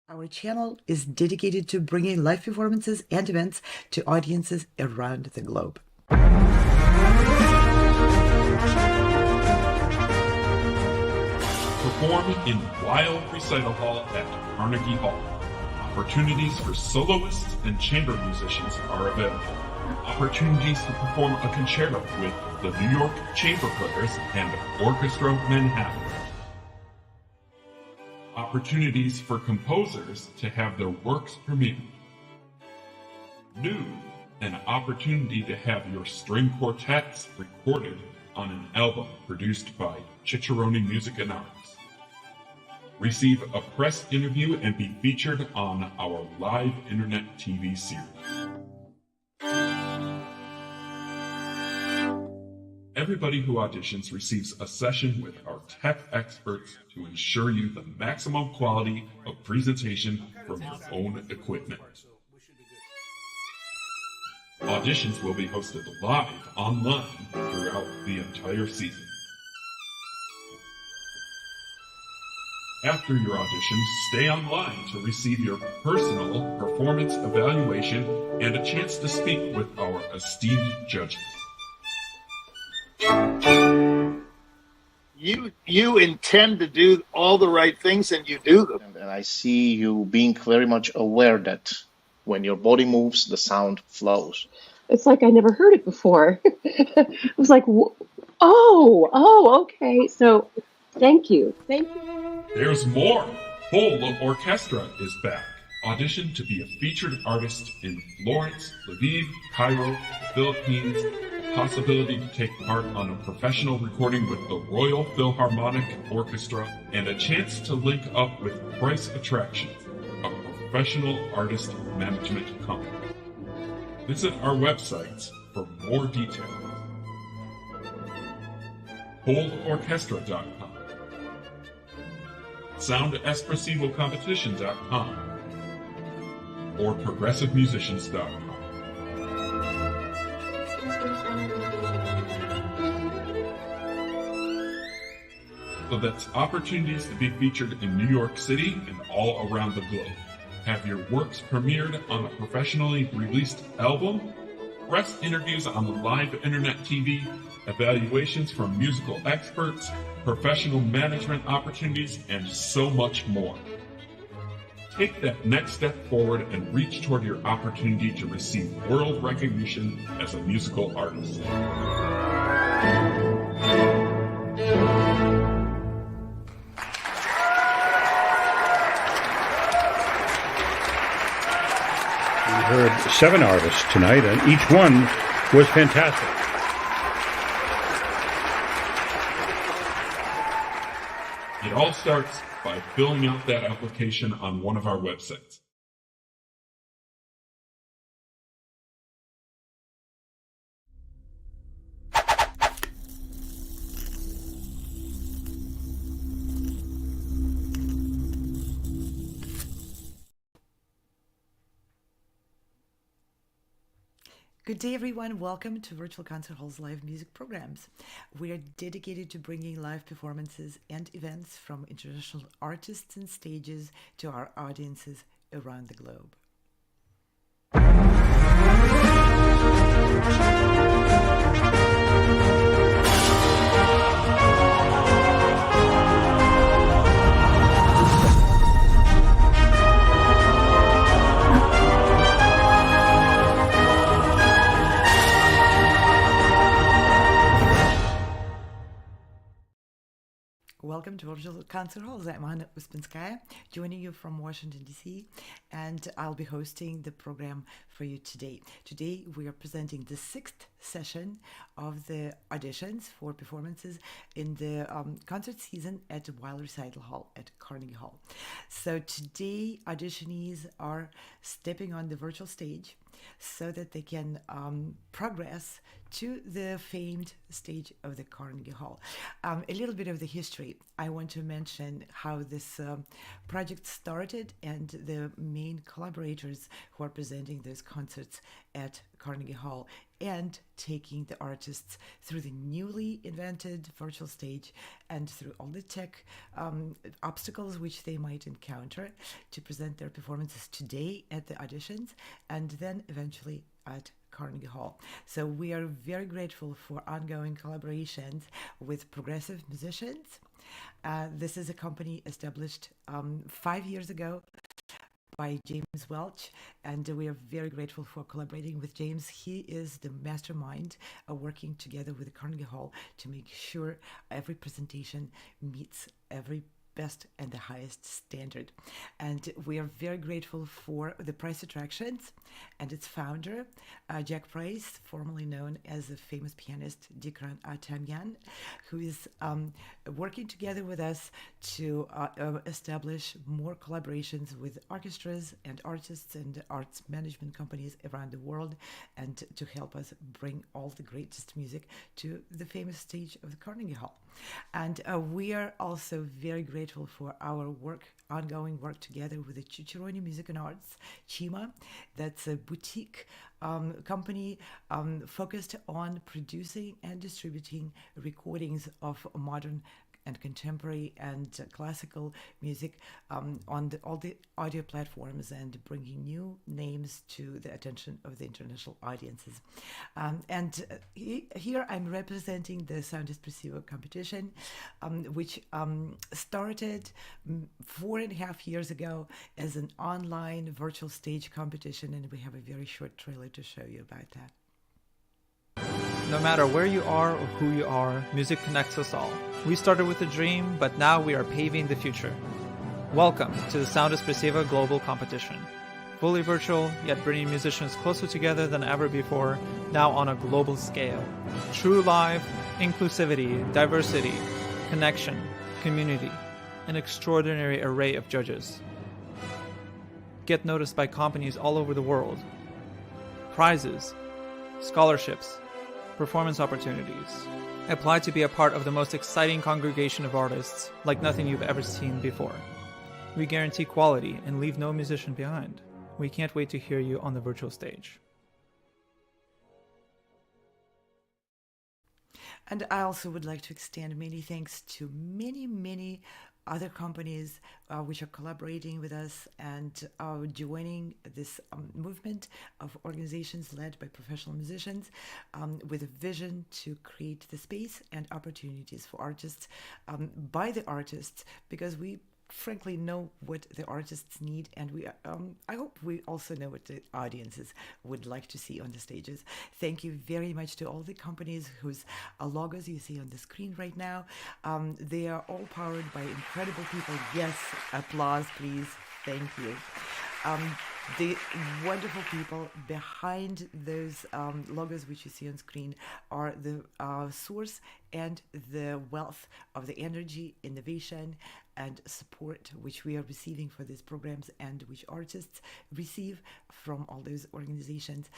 Our channel is dedicated to bringing live performances and events to audiences around the globe. Perform in Weill Recital Hall at Carnegie Hall. Opportunities for soloists and chamber musicians are available. Opportunities to perform a concerto with the New York Chamber Players and Orchestra Manhattan. Opportunities for composers to have their works premiered. New, an opportunity to have your string quartets recorded on an album produced by Cicciarone Music and Arts. Receive a press interview and be featured on our live internet TV series. Everybody who auditions receives a session with our tech experts to ensure you the maximum quality of presentation from your own equipment. Auditions will be hosted live online throughout the entire season. After your audition, stay online to receive your personal performance evaluation and a chance to speak with our esteemed judges. You intend to do all the right things, and you do them. And I see you being very much aware that when your body moves, the sound flows. It's like I never heard it before. I was like, oh, okay. So thank you. There's more. Whole Orchestra is back. Audition to be a featured artist in Florence, Lviv, Cairo, the Philippines. A possibility to take part on a professional recording with the Royal Philharmonic Orchestra, and a chance to link up with Price Attractions, a professional artist management company. Visit our websites for more details. WholeOrchestra.com, SoundEspressivoCompetition.com, or ProgressiveMusicians.com. So that's opportunities to be featured in New York City and all around the globe. Have your works premiered on a professionally released album, press interviews on the live internet TV, evaluations from musical experts, professional management opportunities, and so much more. Take that next step forward and reach toward your opportunity to receive world recognition as a musical artist. We heard 7 artists tonight, and each one was fantastic. It all starts by filling out that application on one of our websites. Good day, everyone. Welcome to Virtual Concert Hall's live music programs. We are dedicated to bringing live performances and events from international artists and stages to our audiences around the globe. Welcome to Virtual Concert Hall. I'm Ouspenskaya, joining you from Washington, D.C., and I'll be hosting the program for you today. Today, we are presenting the 6th session of the auditions for performances in the concert season at Weill Recital Hall at Carnegie Hall. So today, auditionees are stepping on the virtual stage so that they can progress to the famed stage of the Carnegie Hall. A little bit of the history. I want to mention how this project started and the main collaborators who are presenting those concerts at Carnegie Hall and taking the artists through the newly invented virtual stage and through all the tech obstacles which they might encounter to present their performances today at the auditions and then eventually at Carnegie Hall. So we are very grateful for ongoing collaborations with progressive musicians. This is a company established 5 years ago by James Welch, and we are very grateful for collaborating with James. He is the mastermind working together with the Carnegie Hall to make sure every presentation meets every best and the highest standard. And we are very grateful for the Price Attractions and its founder, Jack Price, formerly known as the famous pianist Nvart Andreassian, who is working together with us to establish more collaborations with orchestras and artists and arts management companies around the world, and to help us bring all the greatest music to the famous stage of the Carnegie Hall. And we are also very grateful for our ongoing work together with the Cicerone Music and Arts, CIMA. That's a boutique company focused on producing and distributing recordings of modern and contemporary and classical music on all the audio platforms and bringing new names to the attention of the international audiences. Here I'm representing the Sound Espressivo competition, which started 4.5 years ago as an online virtual stage competition, and we have a very short trailer to show you about that. No matter where you are or who you are, music connects us all. We started with a dream, but now we are paving the future. Welcome to the Sound Espressivo Global Competition. Fully virtual, yet bringing musicians closer together than ever before, now on a global scale. True live, inclusivity, diversity, connection, community, an extraordinary array of judges. Get noticed by companies all over the world. Prizes, scholarships, performance opportunities. Apply to be a part of the most exciting congregation of artists like nothing you've ever seen before. We guarantee quality and leave no musician behind. We can't wait to hear you on the virtual stage. And I also would like to extend many thanks to many other companies which are collaborating with us and are joining this movement of organizations led by professional musicians with a vision to create the space and opportunities for artists by the artists, because we frankly know what the artists need, and we I hope we also know what the audiences would like to see on the stages. Thank you very much to all the companies whose logos you see on the screen right now. They are all powered by incredible people. Yes, applause please. Thank you. The wonderful people behind those logos which you see on screen are the source and the wealth of the energy, innovation, and support which we are receiving for these programs and which artists receive from all those organizations.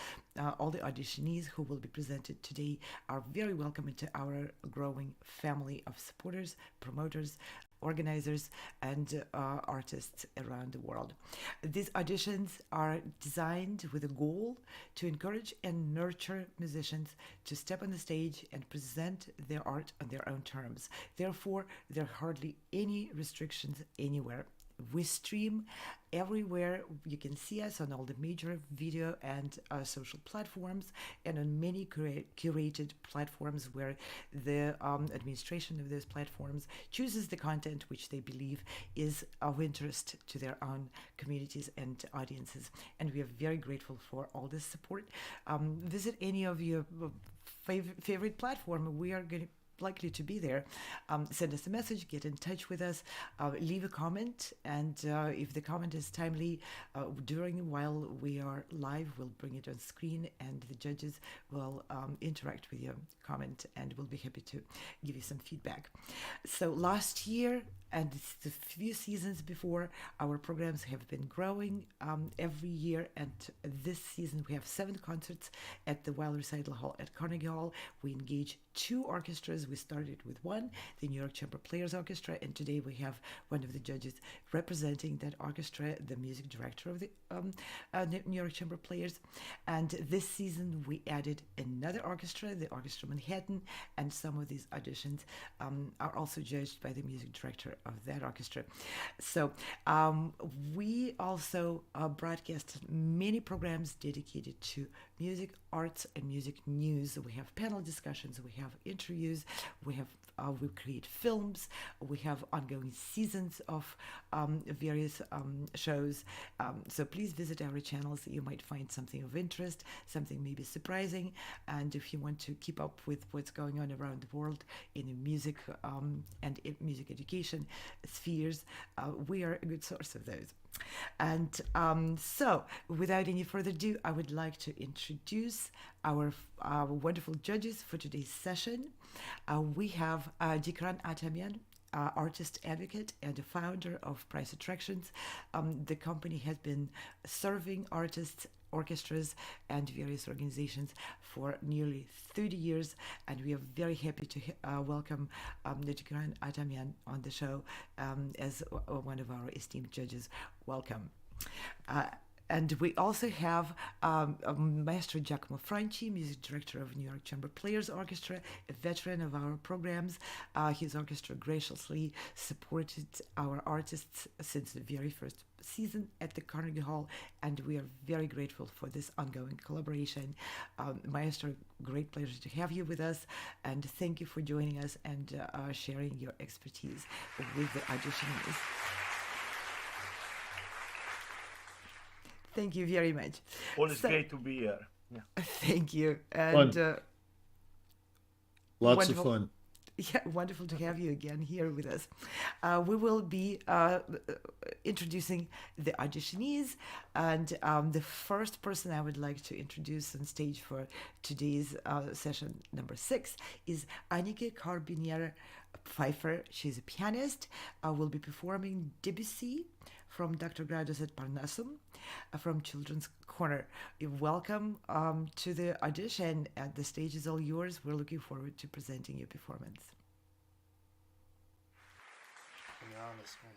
All the auditionees who will be presented today are very welcome into our growing family of supporters, promoters, organizers, and artists around the world. These auditions are designed with a goal to encourage and nurture musicians to step on the stage and present their art on their own terms. Therefore, there are hardly any restrictions anywhere. We stream everywhere. You can see us on all the major video and social platforms, and on many curated platforms where the administration of those platforms chooses the content which they believe is of interest to their own communities and audiences. And we are very grateful for all this support. Visit any of your favorite platform. We are likely to be there. Send us a message, get in touch with us, leave a comment, and if the comment is timely while we are live, we'll bring it on screen and the judges will interact with your comment, and we'll be happy to give you some feedback. So last year and the few seasons before, our programs have been growing every year, and this season we have 7 concerts at the Weill Recital Hall at Carnegie Hall. We engage 2 orchestras. We started with one, the New York Chamber Players Orchestra, and today we have one of the judges representing that orchestra, the music director of the New York Chamber Players. And this season we added another orchestra, the Orchestra Manhattan, and some of these auditions are also judged by the music director of that orchestra. So we also broadcast many programs dedicated to music, arts, and music news. We have panel discussions, we have interviews, we create films, we have ongoing seasons of various shows. So please visit our channels. You might find something of interest, something maybe surprising. And if you want to keep up with what's going on around the world in the music and music education spheres, we are a good source of those. And so, without any further ado, I would like to introduce our wonderful judges for today's session. We have Nvart Andreassian, artist advocate and the founder of Price Attractions. The company has been serving artists, orchestras, and various organizations for nearly 30 years, and we are very happy to welcome Nvart Andreassian on the show as one of our esteemed judges. Welcome. And we also have Maestro Giacomo Franci, music director of New York Chamber Players Orchestra, a veteran of our programs. His orchestra graciously supported our artists since the very first season at the Carnegie Hall, and we are very grateful for this ongoing collaboration. Maestro, great pleasure to have you with us, and thank you for joining us and sharing your expertise with the auditionees. Thank you very much. Always great to be here. Yeah. Thank you. And lots of fun. Yeah, wonderful to have you again here with us. We will be introducing the auditionees, and the first person I would like to introduce on stage for today's session number 6 is Annike Carabinier-Pfeiffer. She's a pianist. Will be performing Debussy from Dr. Gradus at Parnassum from Children's Corner. Welcome to the audition. The stage is all yours. We're looking forward to presenting your performance. You're on the screen.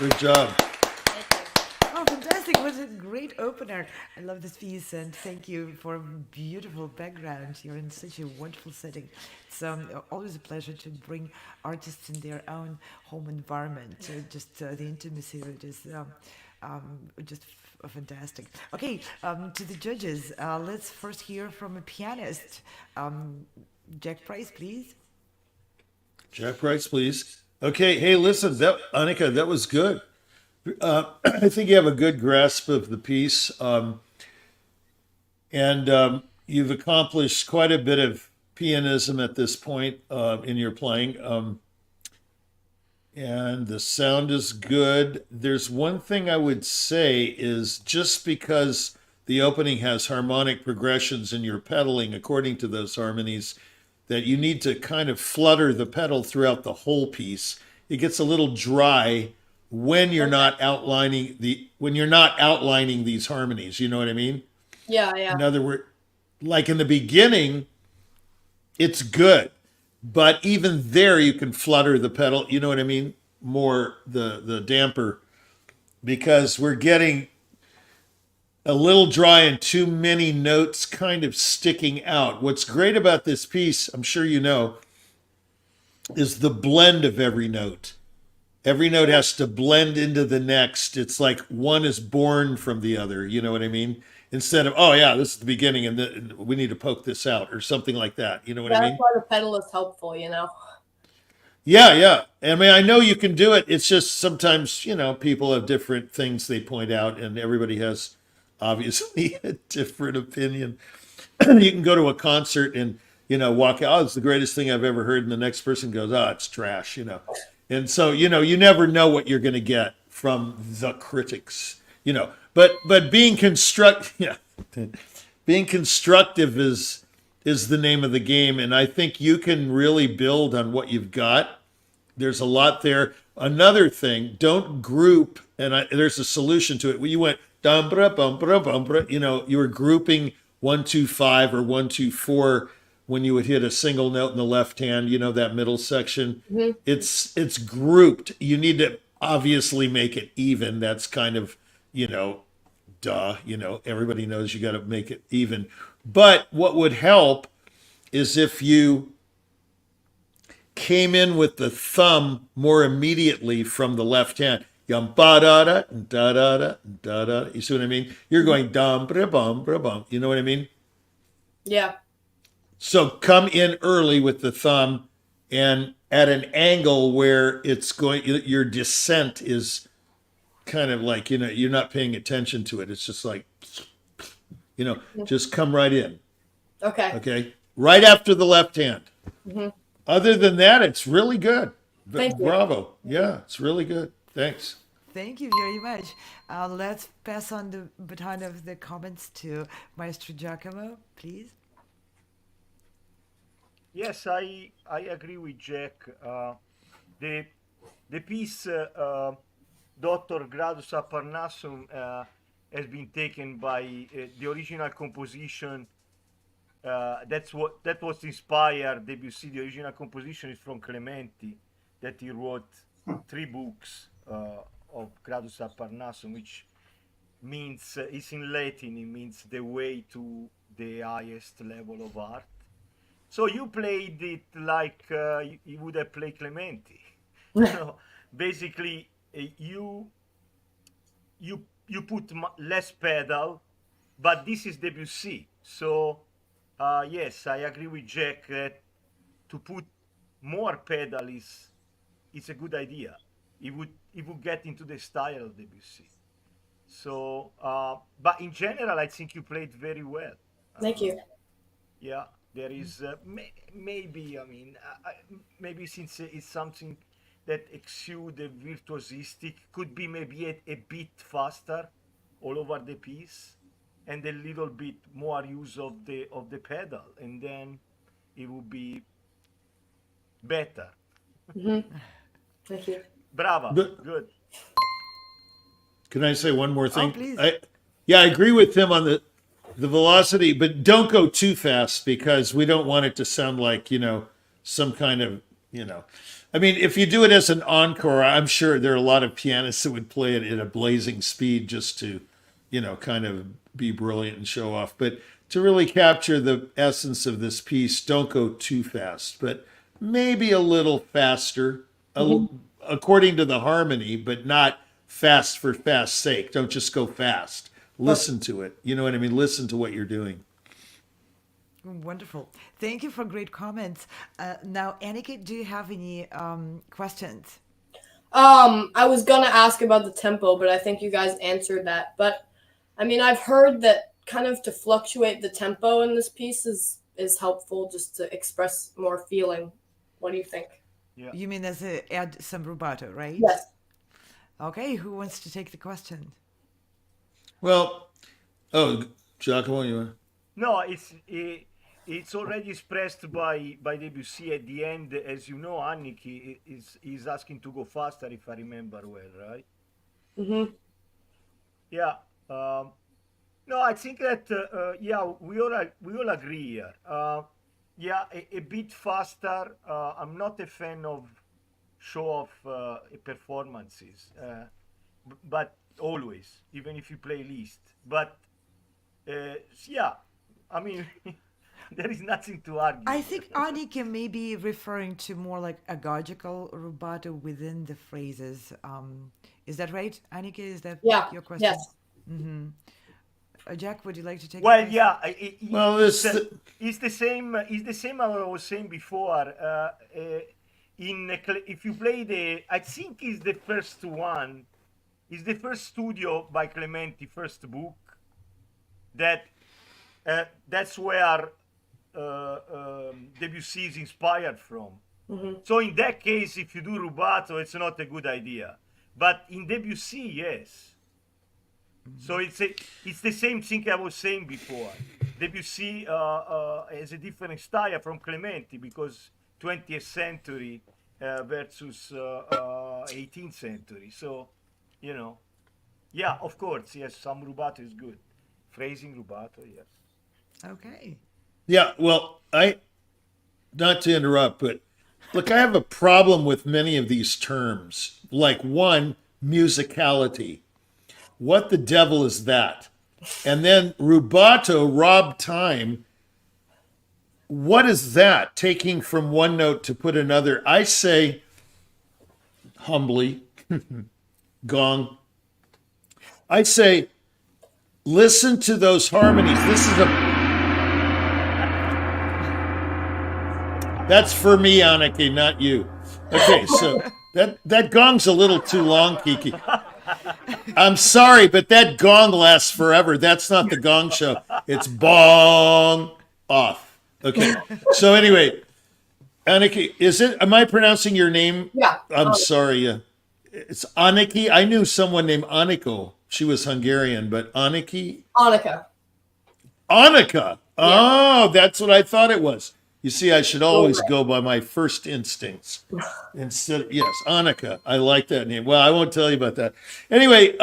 Good job. Oh, fantastic. What a great opener. I love this piece and thank you for a beautiful background. You're in such a wonderful setting. It's always a pleasure to bring artists in their own home environment. The intimacy of it is fantastic. Okay, to the judges, let's first hear from a pianist. Jack Price, please. Jack Price, please. Okay, hey, listen, Annika, that was good. I think you have a good grasp of the piece, and you've accomplished quite a bit of pianism at this point in your playing, and the sound is good. There's one thing I would say is just because the opening has harmonic progressions in your pedaling according to those harmonies, that you need to kind of flutter the pedal throughout the whole piece. It gets a little dry when you're not outlining these harmonies. You know what I mean? Yeah. In other words, like in the beginning, it's good, but even there you can flutter the pedal. You know what I mean? More the damper, because we're getting a little dry and too many notes kind of sticking out. What's great about this piece, I'm sure you know, is the blend of every note. Every note has to blend into the next. It's like one is born from the other. You know what I mean? Instead of, oh yeah, this is the beginning and we need to poke this out or something like that. You know what I mean? That's why the pedal is helpful, Yeah. I mean, I know you can do it. It's just sometimes, people have different things they point out and everybody has obviously a different opinion. You can go to a concert and, walk out, oh, it's the greatest thing I've ever heard. And the next person goes, oh, it's trash, And so, you never know what you're going to get from the critics, but being being constructive is the name of the game. And I think you can really build on what you've got. There's a lot there. Another thing, don't group. And there's a solution to it. You went, dumbra, bumbra, bumbra, you were grouping 1, 2, 5 or 1, 2, 4 when you would hit a single note in the left hand, that middle section. Mm-hmm. It's grouped. You need to obviously make it even. That's kind of, duh, everybody knows you got to make it even. But what would help is if you came in with the thumb more immediately from the left hand. Yum ba da da da da da da da. You see what I mean? You're going dum bra bum bra bum. You know what I mean? Yeah. So come in early with the thumb and at an angle where it's going, your descent is kind of like, you're not paying attention to it. It's just like, just come right in. Okay. Right after the left hand. Mm-hmm. Other than that, it's really good. Thank you. Bravo. Yeah, it's really good. Thanks. Thank you very much. Let's pass on the baton of the comments to Maestro Giacomo, please. Yes, I agree with Jack. The piece Dr. Gradus a Parnassum has been taken by the original composition. That was inspired. Debussy, the original composition is from Clementi, that he wrote 3 books of Gradus a Parnassum, which means it's in Latin. It means the way to the highest level of art. So you played it like you would have played Clementi. Basically, you put less pedal, but this is Debussy. So yes, I agree with Jack that to put more pedal is a good idea. It would get into the style of Debussy. So, but in general, I think you played very well. Thank you. Yeah. There is maybe, maybe since it's something that exudes the virtuosistic, could be maybe a bit faster all over the piece, and a little bit more use of the pedal, and then it would be better. Mm-hmm. Thank you. Brava. Good. Can I say one more thing? Oh, please. I agree with him on the velocity, but don't go too fast because we don't want it to sound like, some kind of, I mean, if you do it as an encore, I'm sure there are a lot of pianists that would play it at a blazing speed just to, kind of be brilliant and show off. But to really capture the essence of this piece, don't go too fast, but maybe a little faster, according to the harmony, but not fast for fast's sake. Don't just go fast. Listen to it. You know what I mean? Listen to what you're doing. Wonderful. Thank you for great comments. Now, Annika, do you have any questions? I was gonna ask about the tempo, but I think you guys answered that. But I mean, I've heard that kind of to fluctuate the tempo in this piece is helpful just to express more feeling. What do you think? Yeah. You mean as a add some rubato, right? Yes. Okay, who wants to take the question? Well, Giacomo, you want? No, it's already expressed by Debussy at the end. As you know, Anniki is asking to go faster, if I remember well, right? Mm-hmm. Yeah. No, I think that we all agree here. A bit faster. I'm not a fan of show-off performances, but always, even if you play least. But I mean, there is nothing to argue. I think Annika may be referring to more like a gagical rubato within the phrases. Is that right, Annika? Is that your question? Yes. Mm-hmm. Jack, would you like to take? Well, it? yeah. It's the same. It's the same I was saying before. If you play I think is the first one. Is the first studio by Clementi, first book. That's where Debussy is inspired from. Mm-hmm. So in that case, if you do rubato, it's not a good idea. But in Debussy, yes. So it's the same thing I was saying before. Debussy has a different style from Clementi because 20th century versus 18th century. So, yeah, of course, yes, some rubato is good. Phrasing rubato, yes. Okay. Yeah, well, not to interrupt, but look, I have a problem with many of these terms. Like one, musicality. What the devil is that? And then rubato, rob time. What is that? Taking from one note to put another. I say, humbly, gong. I say, listen to those harmonies. That's for me, Annika, not you. Okay, so that gong's a little too long, Kiki. I'm sorry, but that gong lasts forever. That's not the gong show. It's bong off. Okay. So anyway, Annika, am I pronouncing your name? Yeah. I'm sorry. Yeah. It's Anniki. I knew someone named Anniko. She was Hungarian, but Anniki? Annika. Annika. Yeah. Oh, that's what I thought it was. You see, I should always go by my first instincts. Instead, yes, Annika. I like that name. Well, I won't tell you about that. Anyway,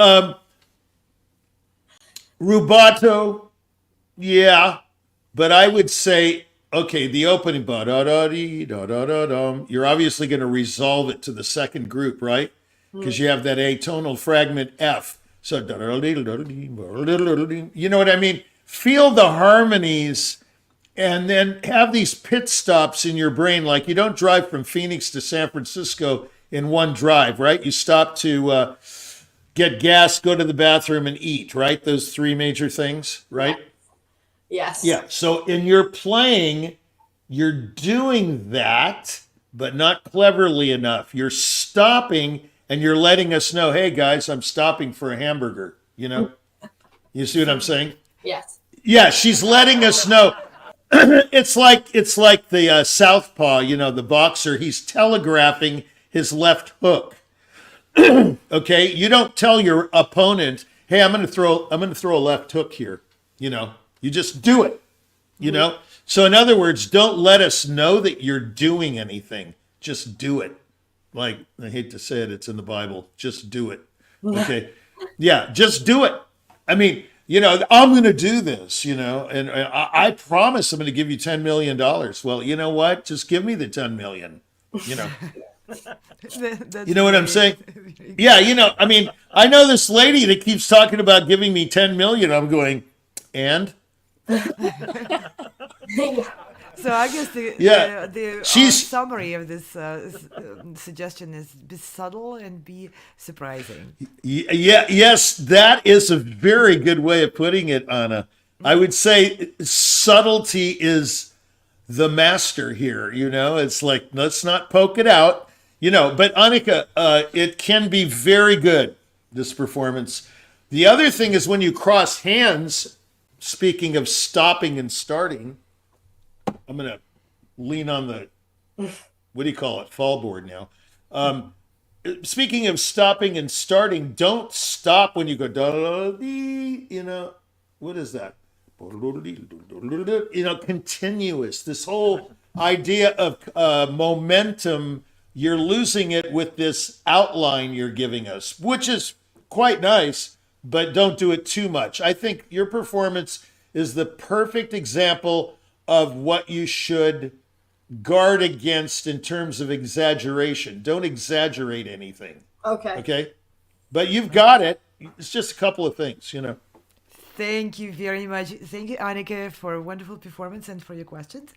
rubato, yeah, but I would say, okay, the opening, ba-da-da-dee-da-da-da-dum, you're obviously going to resolve it to the second group, right? Because you have that atonal fragment F. So, you know what I mean? Feel the harmonies. And then have these pit stops in your brain. Like you don't drive from Phoenix to San Francisco in one drive, right? You stop to get gas, go to the bathroom, and eat, right? Those three major things, right? Yes. Yeah. So in your playing, you're doing that, but not cleverly enough. You're stopping and you're letting us know, hey, guys, I'm stopping for a hamburger. You see what I'm saying? Yes. Yeah, she's letting us know. It's like the southpaw, the boxer. He's telegraphing his left hook. Okay, you don't tell your opponent, "Hey, I'm going to throw a left hook here." You just do it. So in other words, don't let us know that you're doing anything. Just do it. Like I hate to say it, it's in the Bible. Just do it. Okay, yeah, just do it. I mean. I'm going to do this, and I promise I'm going to give you $10 million. Well, you know what? Just give me the 10 million, That's You know what I'm very- saying? Yeah, I mean, I know this lady that keeps talking about giving me 10 million. I'm going, and So I guess the Yeah. the She's summary of this suggestion is be subtle and be surprising. yeah, yes, that is a very good way of putting it, Anna. I would say subtlety is the master here. It's like, let's not poke it out. But Annika, it can be very good, this performance. The other thing is when you cross hands, speaking of stopping and starting, I'm going to lean on the, what do you call it, fall board now. Speaking of stopping and starting, don't stop when you go, what is that? Continuous. This whole idea of momentum, you're losing it with this outline you're giving us, which is quite nice, but don't do it too much. I think your performance is the perfect example of what you should guard against in terms of exaggeration. Don't exaggerate anything. Okay. Okay? But you've got it. It's just a couple of things. Thank you very much. Thank you, Annika, for a wonderful performance and for your questions.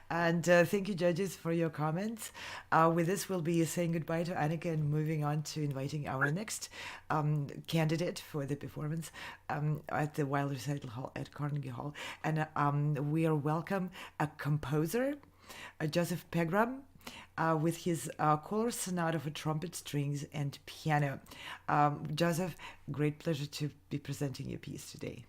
And thank you, judges, for your comments. With this, we'll be saying goodbye to Annika and moving on to inviting our next candidate for the performance at the Weill Recital Hall at Carnegie Hall. And we are welcome a composer, Joseph Pegram, with his color sonata for trumpet, strings, and piano. Joseph, great pleasure to be presenting your piece today.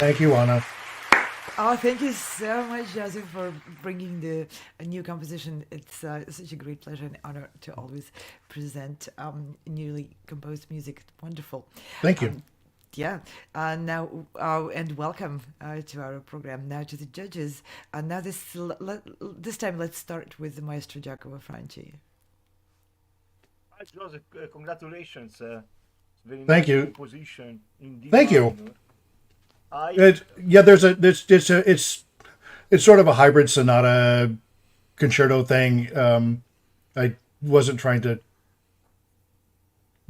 Thank you, Anna. Oh, thank you so much, Joseph, for bringing a new composition. It's such a great pleasure and honor to always present newly composed music. Wonderful. Thank you. Yeah. Now, and welcome to our program. Now to the judges. Now this time, let's start with the maestro Giacomo Franci. Hi, Joseph. Congratulations. Very Thank nice you. composition. In Thank you. minor. It's sort of a hybrid sonata concerto thing. I wasn't trying to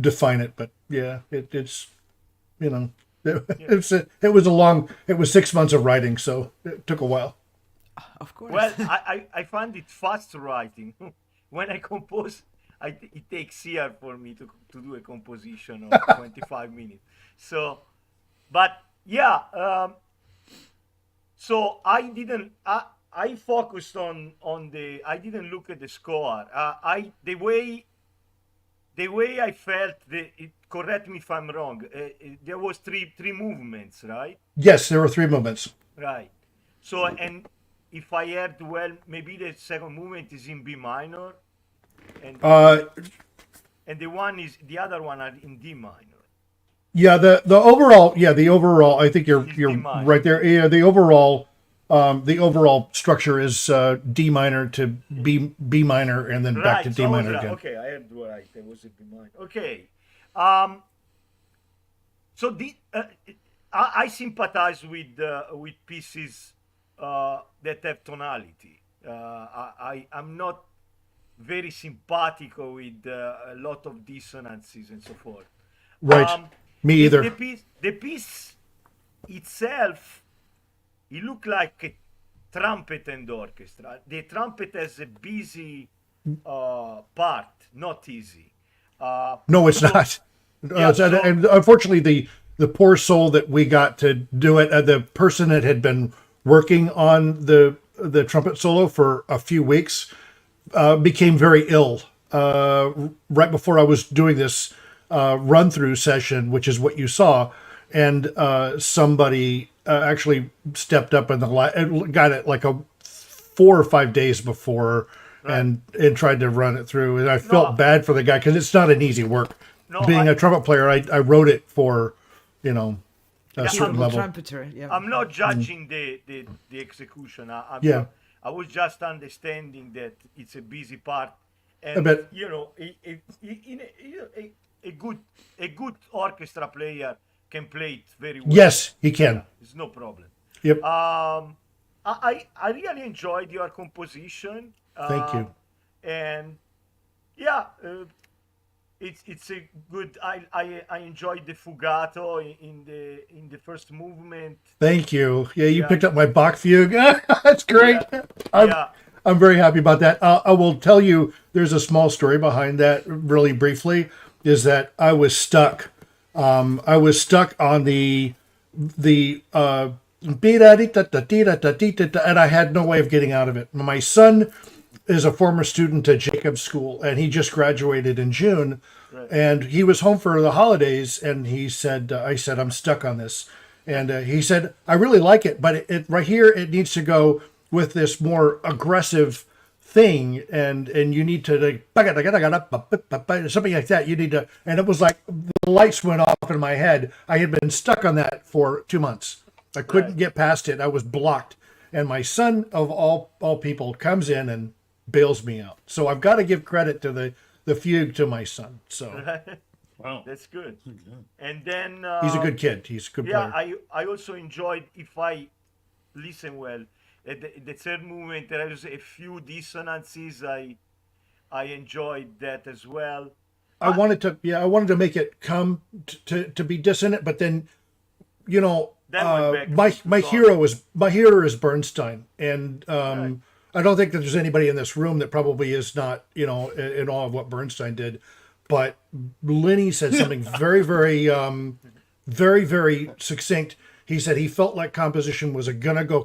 define it, but yeah, it's it was 6 months of writing, so it took a while. Of course. Well, I find it fast writing. When I compose, it takes years for me to do a composition of 25 minutes. So, but yeah. So I didn't. I focused on the. I didn't look at the score. The way I felt. Correct me if I'm wrong. There was three movements, right? Yes, there were 3 movements. Right. So, and if I heard well, maybe the second movement is in B minor, and the other one are in D minor. Yeah, the overall. I think you're right there. Yeah, the overall structure is D minor to B minor, and then back to D minor again. Okay, I heard right. There was a B minor. Okay. So I sympathize with pieces that have tonality. I'm not very simpatico with a lot of dissonances and so forth. Right. Me either. The piece itself, it looked like a trumpet and orchestra. The trumpet has a busy part, not easy. No, it's not. And unfortunately, the poor soul that we got to do it, the person that had been working on the trumpet solo for a few weeks, became very ill right before I was doing this run-through session, which is what you saw, and somebody actually stepped up and got it like 4 or 5 days before, right, and tried to run it through. And I felt bad for the guy because it's not an easy work. Being a trumpet player, I wrote it for, a certain level. Trumpeter, yeah. I'm not judging the execution. I was just understanding that it's a busy part, and a good orchestra player can play it very well. Yes, he can. It's no problem. Yep. I really enjoyed your composition. Thank you. And yeah, it's a good. I enjoyed the fugato in the first movement. Thank you. Yeah, you picked up my Bach fugue. That's great. I'm very happy about that. I will tell you, there's a small story behind that. Really briefly, is that I was stuck. I was stuck on the and I had no way of getting out of it. My son is a former student at Jacobs School, and he just graduated in June. Right. And he was home for the holidays, and he said, I said, I'm stuck on this. And he said, I really like it, but it right here, it needs to go with this more aggressive thing, and you need to like, something like that. You need to, and it was like the lights went off in my head. I had been stuck on that for 2 months. I couldn't get past it. I was blocked. And my son, of all people, comes in and bails me out. So I've got to give credit to the fugue to my son. So wow, that's good. And then he's a good kid. He's a good player. I also enjoyed, if I listen well, the third movement there was a few dissonances. I enjoyed that as well. I wanted to make it come to be dissonant, but then my hero is Bernstein, and I don't think that there's anybody in this room that probably is not, in awe of what Bernstein did. But Lenny said something very, very, very, very succinct. He said he felt like composition was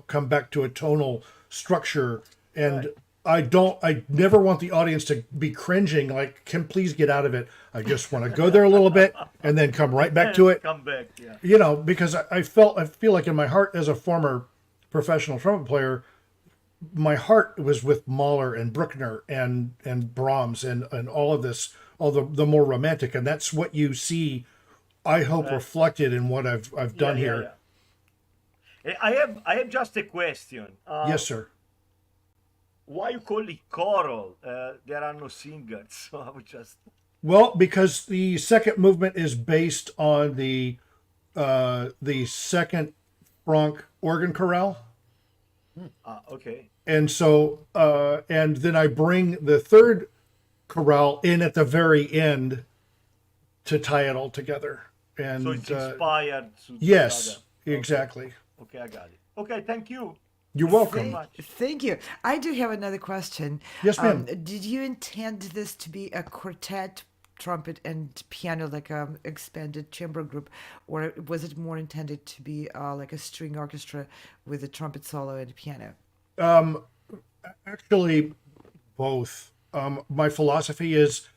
come back to a tonal structure, and I never want the audience to be cringing, like, can please get out of it. I just want to go there a little bit and then come right back to it. Come back, yeah. You know, because I feel like in my heart as a former professional trumpet player, my heart was with Mahler and Bruckner and Brahms and all of this, all the more romantic. And that's what you see, I hope, reflected in what I've done here. Yeah. I have just a question. Yes, sir. Why you call it choral? There are no singers, so I would just. Well, because the second movement is based on the second Franck organ chorale. Okay. And so, and then I bring the third chorale in at the very end to tie it all together. And so it's inspired. Yes, exactly. Okay, I got it. Okay, thank you. You're welcome. Thank you. I do have another question. Yes, ma'am. Did you intend this to be a quartet, trumpet and piano, like a expanded chamber group, or was it more intended to be like a string orchestra with a trumpet solo and piano? Actually, both. My philosophy is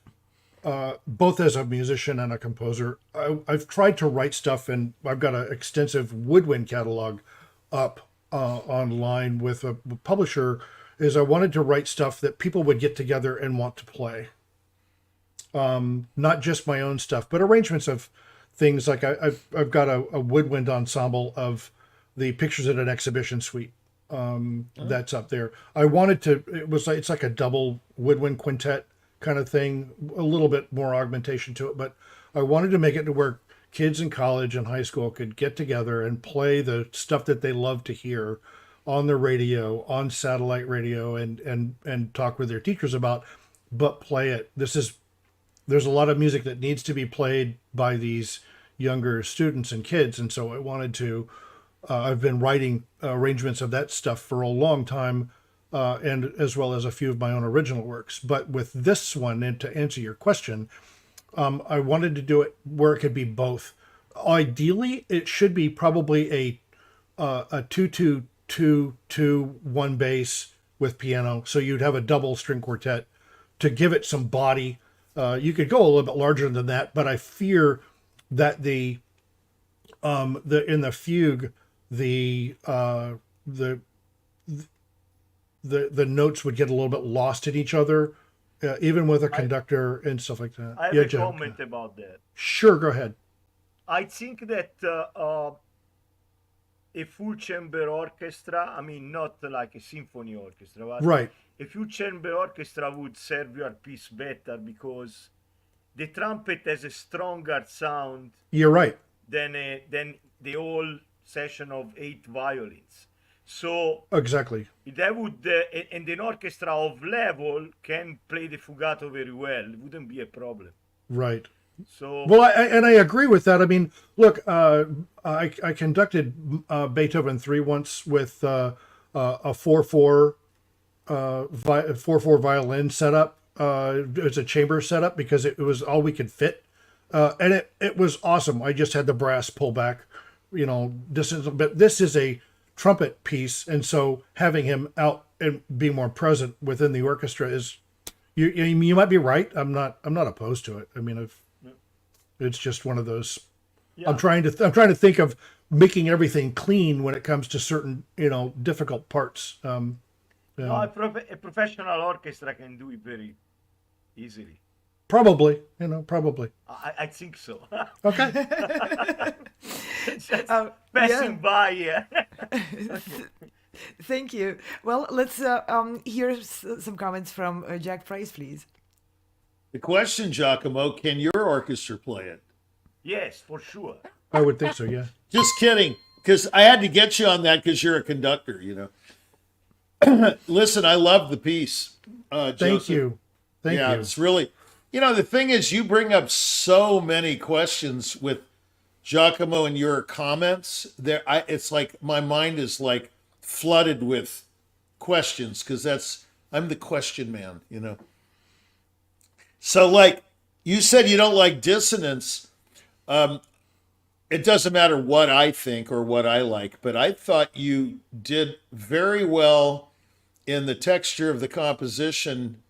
both as a musician and a composer. I've tried to write stuff, and I've got an extensive woodwind catalog up online with a publisher. Is I wanted to write stuff that people would get together and want to play. Not just my own stuff, but arrangements of things like I've got a woodwind ensemble of the Pictures at an Exhibition Suite. That's up there. I wanted to. It's like a double woodwind quintet kind of thing, a little bit more augmentation to it, but I wanted to make it to where kids in college and high school could get together and play the stuff that they love to hear on the radio, on satellite radio, and talk with their teachers about, but play it. There's a lot of music that needs to be played by these younger students and kids, and so I wanted to. I've been writing arrangements of that stuff for a long time, and as well as a few of my own original works. But with this one, and to answer your question, I wanted to do it where it could be both. Ideally, it should be probably a 2-2-2-2-1 bass with piano, so you'd have a double string quartet to give it some body. You could go a little bit larger than that, but I fear that in the fugue, the notes would get a little bit lost in each other, even with a conductor and stuff like that. I have a comment about that. Sure, go ahead. I think that a full chamber orchestra, I mean, not like a symphony orchestra, but right. A full chamber orchestra would serve your piece better because the trumpet has a stronger sound. You're right. Than the whole session of 8 violins. So exactly. That would and an orchestra of level can play the fugato very well. It wouldn't be a problem. Right. So well, I agree with that. I mean, look, I conducted Beethoven 3 once with a 4/4 violin setup. It was a chamber setup because it was all we could fit, and it was awesome. I just had the brass pull back, distance. But this is a trumpet piece, and so having him out and being more present within the orchestra is, you might be right. I'm not opposed to it. I mean, it's just one of those. Yeah. I'm trying to think of making everything clean when it comes to certain difficult parts. No, a professional orchestra can do it very easily. Probably. I think so. Okay. Just passing by. Yeah. Okay. Thank you. Well, let's hear some comments from Jack Price, please. The question, Giacomo, can your orchestra play it? Yes, for sure. I would think so, yeah. Just kidding, because I had to get you on that because you're a conductor, Listen, I love the piece. Thank you. Thank you. It's really, the thing is, you bring up so many questions with Giacomo and your comments. It's like my mind is like flooded with questions because I'm the question man, So, like you said, you don't like dissonance. It doesn't matter what I think or what I like, but I thought you did very well in the texture of the composition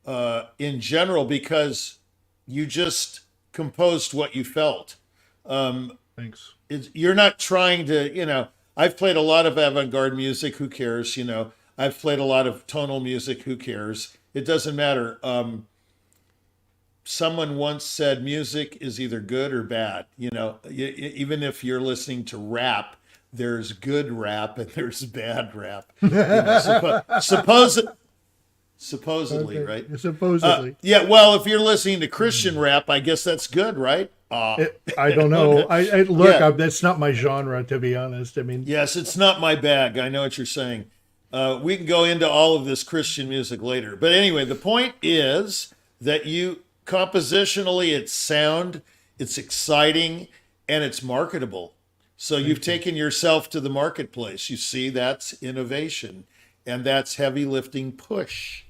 in general, because you just composed what you felt. Thanks. You're not trying to, I've played a lot of avant-garde music. Who cares? I've played a lot of tonal music. Who cares? It doesn't matter. Someone once said music is either good or bad. Even if you're listening to rap, there's good rap and there's bad rap. Supposedly, Okay. right? Supposedly. Yeah. Well, if you're listening to Christian rap, I guess that's good, right? I don't know. I look. Yeah. That's not my genre, to be honest. I mean, Yes, it's not my bag. I know what you're saying. We can go into all of this Christian music later. But anyway, the point is that compositionally, it's sound, it's exciting, and it's marketable. So you've taken yourself to the marketplace. You see, that's innovation, and that's heavy lifting push.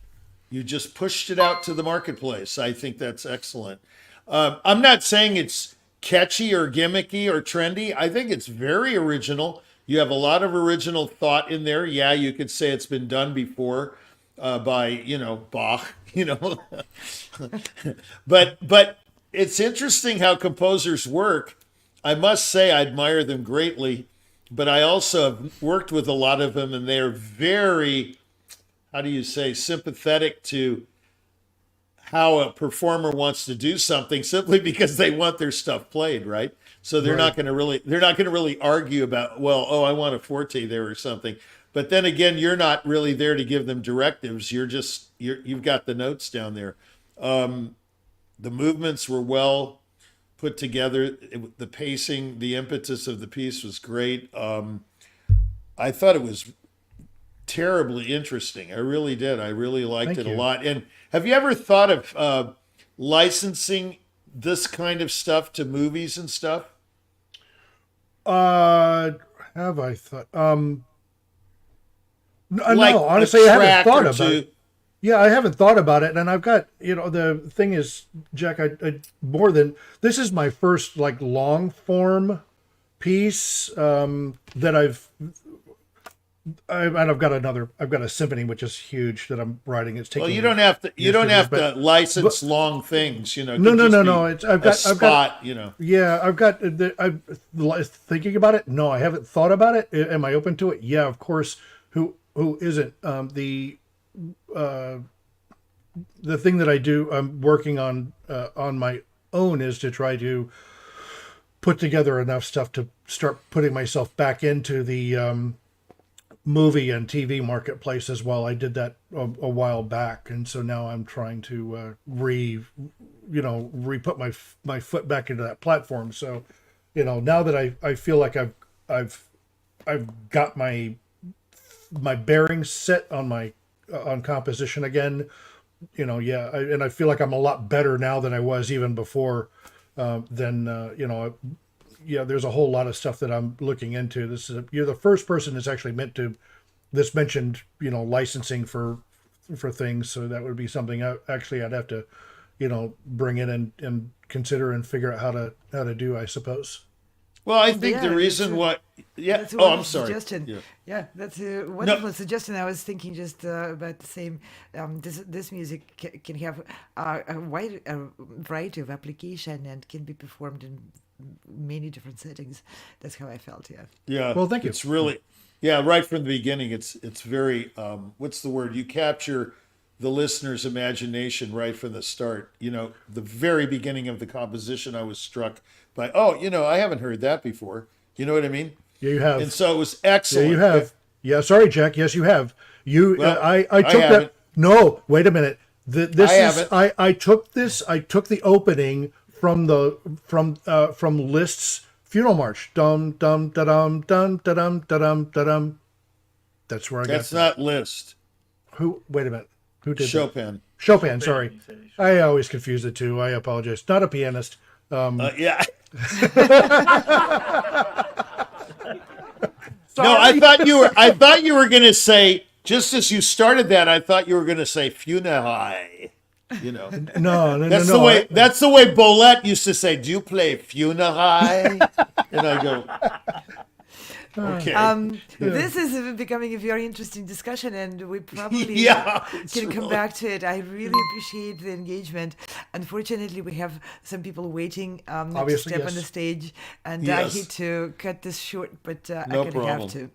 You just pushed it out to the marketplace. I think that's excellent. I'm not saying it's catchy or gimmicky or trendy. I think it's very original. You have a lot of original thought in there. Yeah, you could say it's been done before by, Bach, but it's interesting how composers work. I must say I admire them greatly, but I also have worked with a lot of them, and they're very, how do you say, sympathetic to how a performer wants to do something, simply because they want their stuff played, right? So they're not going to really argue about, I want a forte there or something. But then again, you're not really there to give them directives. You've got the notes down there. The movements were well put together. The pacing, the impetus of the piece was great. I thought it was terribly interesting. I really did. I really liked it a lot. And have you ever thought of licensing this kind of stuff to movies and stuff? Have I thought? No, honestly, I haven't thought about it. Yeah, I haven't thought about it, and I've got, the thing is, Jack, this is my first long form piece that I've got a symphony which is huge that I'm writing. It's taking. Well, you don't have to license long things, No. I've got. Yeah, I've got. I'm thinking about it. No, I haven't thought about it. Am I open to it? Yeah, of course. Who isn't? The thing that I'm working on my own is to try to put together enough stuff to start putting myself back into the movie and TV marketplace as well. I did that a while back, and so now I'm trying to re-put my foot back into that platform. So, now that I feel like I've got my bearings set on on composition again, and I feel like I'm a lot better now than I was even before. There's a whole lot of stuff that I'm looking into. You're the first person that's actually mentioned, licensing for things. So that would be something I'd have to, bring in and consider and figure out how to do, I suppose. Well, I think the reason why, that's a I'm sorry. Suggestion. Yeah, that's a wonderful suggestion. I was thinking just about the same. This music can have a wide variety of application and can be performed in many different settings. That's how I felt. Yeah. Yeah. Well, thank you. It's really, right from the beginning. It's very. What's the word? You capture the listener's imagination right from the start. The very beginning of the composition, I was struck by, I haven't heard that before. You know what I mean? Yeah, you have. And so it was excellent. Yeah, you have. Yeah, sorry, Jack. Yes, you have. I took haven't. that. No, wait a minute. I took the opening from Liszt's Funeral March. Dum dum da dum dum da dum da dum da dum. That's where I got. That's not Liszt. Who? Wait a minute. Who did Chopin? That? Chopin. Sorry, I always confuse the two. I apologize. Not a pianist. Yeah. Sorry. No, I thought you were going to say, just as you started that, I thought you were going to say funerai. No. That's the way Bolette used to say, "Do you play funerai?" And I go, Okay. This is becoming a very interesting discussion, and we probably can come back to it. I really appreciate the engagement. Unfortunately, we have some people waiting to Obviously, step on yes. the stage, and I hate to cut this short, but No I kind of problem. have to.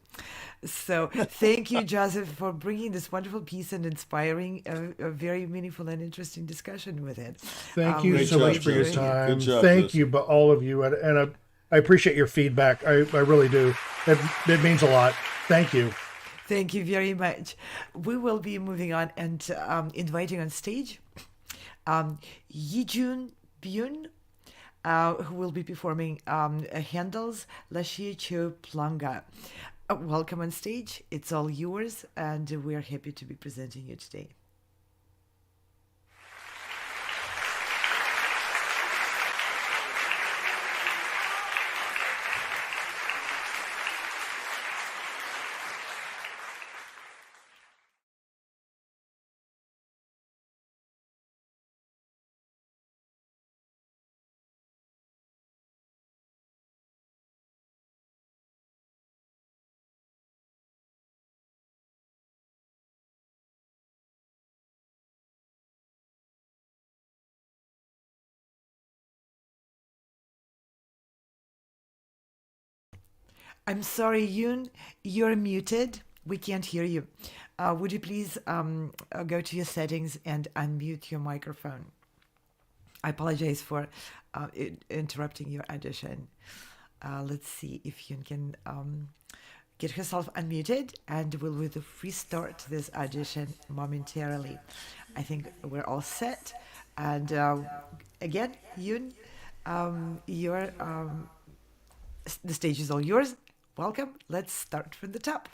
So thank you, Joseph, for bringing this wonderful piece and inspiring a very meaningful and interesting discussion with it. Thank you Great so job, much for your Joseph. time. Good job, Thank Joseph. you, but all of you, and I appreciate your feedback. I really do. It means a lot. Thank you. Thank you very much. We will be moving on and inviting on stage Yijun Byun, who will be performing Handel's Lascia Cho Planga. Welcome on stage. It's all yours, and we're happy to be presenting you today. I'm sorry, Yoon, you're muted. We can't hear you. Would you please go to your settings and unmute your microphone? I apologize for interrupting your audition. Let's see if Yoon can get herself unmuted, and we'll restart this audition momentarily. I think we're all set. And again, Yoon, the stage is all yours. Welcome. Let's start from the top.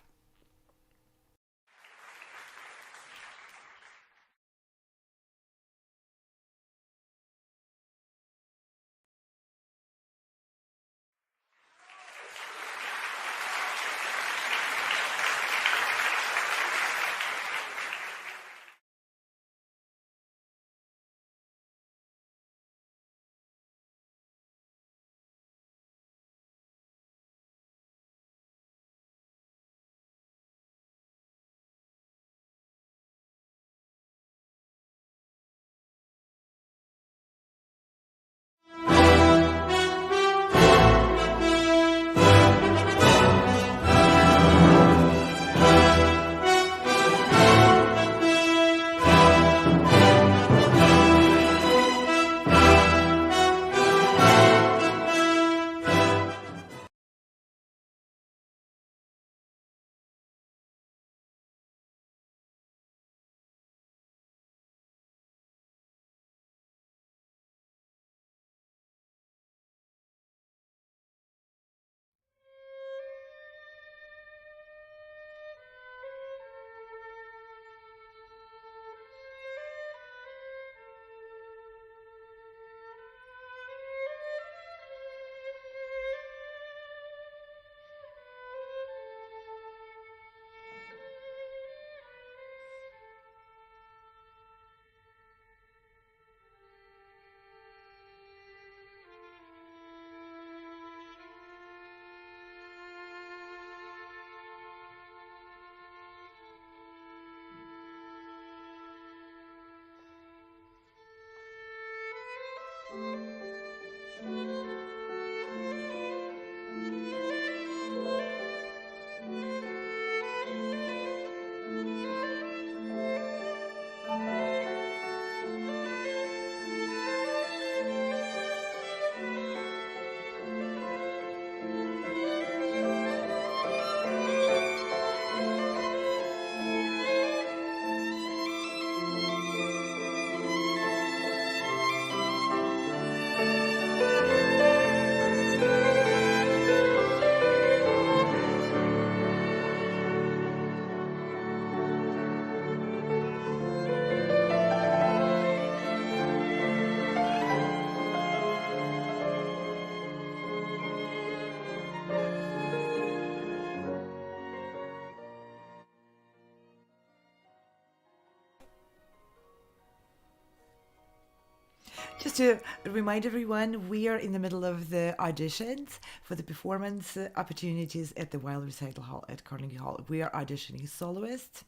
Just to remind everyone, we are in the middle of the auditions for the performance opportunities at the Weill Recital Hall at Carnegie Hall. We are auditioning soloists,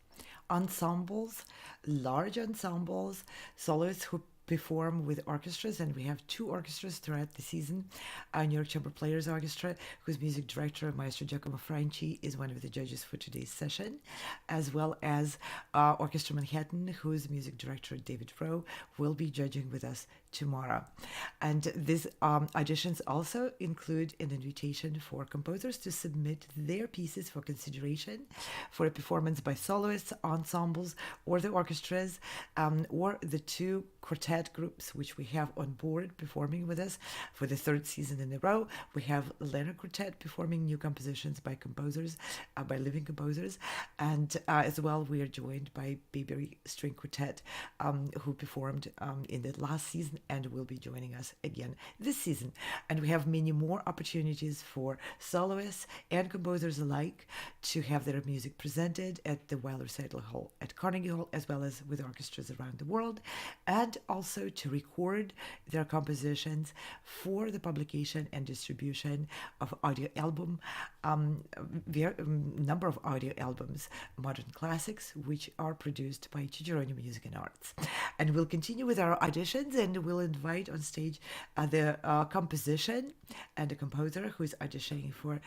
ensembles, large ensembles, soloists who perform with orchestras, and we have 2 orchestras throughout the season. Our New York Chamber Players Orchestra, whose music director, Maestro Giacomo Franci, is one of the judges for today's session, as well as Orchestra Manhattan, whose music director, David Wroe, will be judging with us tomorrow. And these auditions also include an invitation for composers to submit their pieces for consideration for a performance by soloists, ensembles, or the orchestras, or the 2 quartet groups which we have on board performing with us for the 3rd season in a row. We have Leonard Quartet performing new compositions by composers, by living composers, and as well we are joined by Bayberry String Quartet, who performed in the last season and will be joining us again this season. And we have many more opportunities for soloists and composers alike to have their music presented at the Weill Recital Hall at Carnegie Hall, as well as with orchestras around the world, and also to record their compositions for the publication and distribution of audio album, number of audio albums, modern classics, which are produced by Cicerone Music and Arts. And we'll continue with our auditions, and we'll invite on stage the composition and the composer who is auditioning for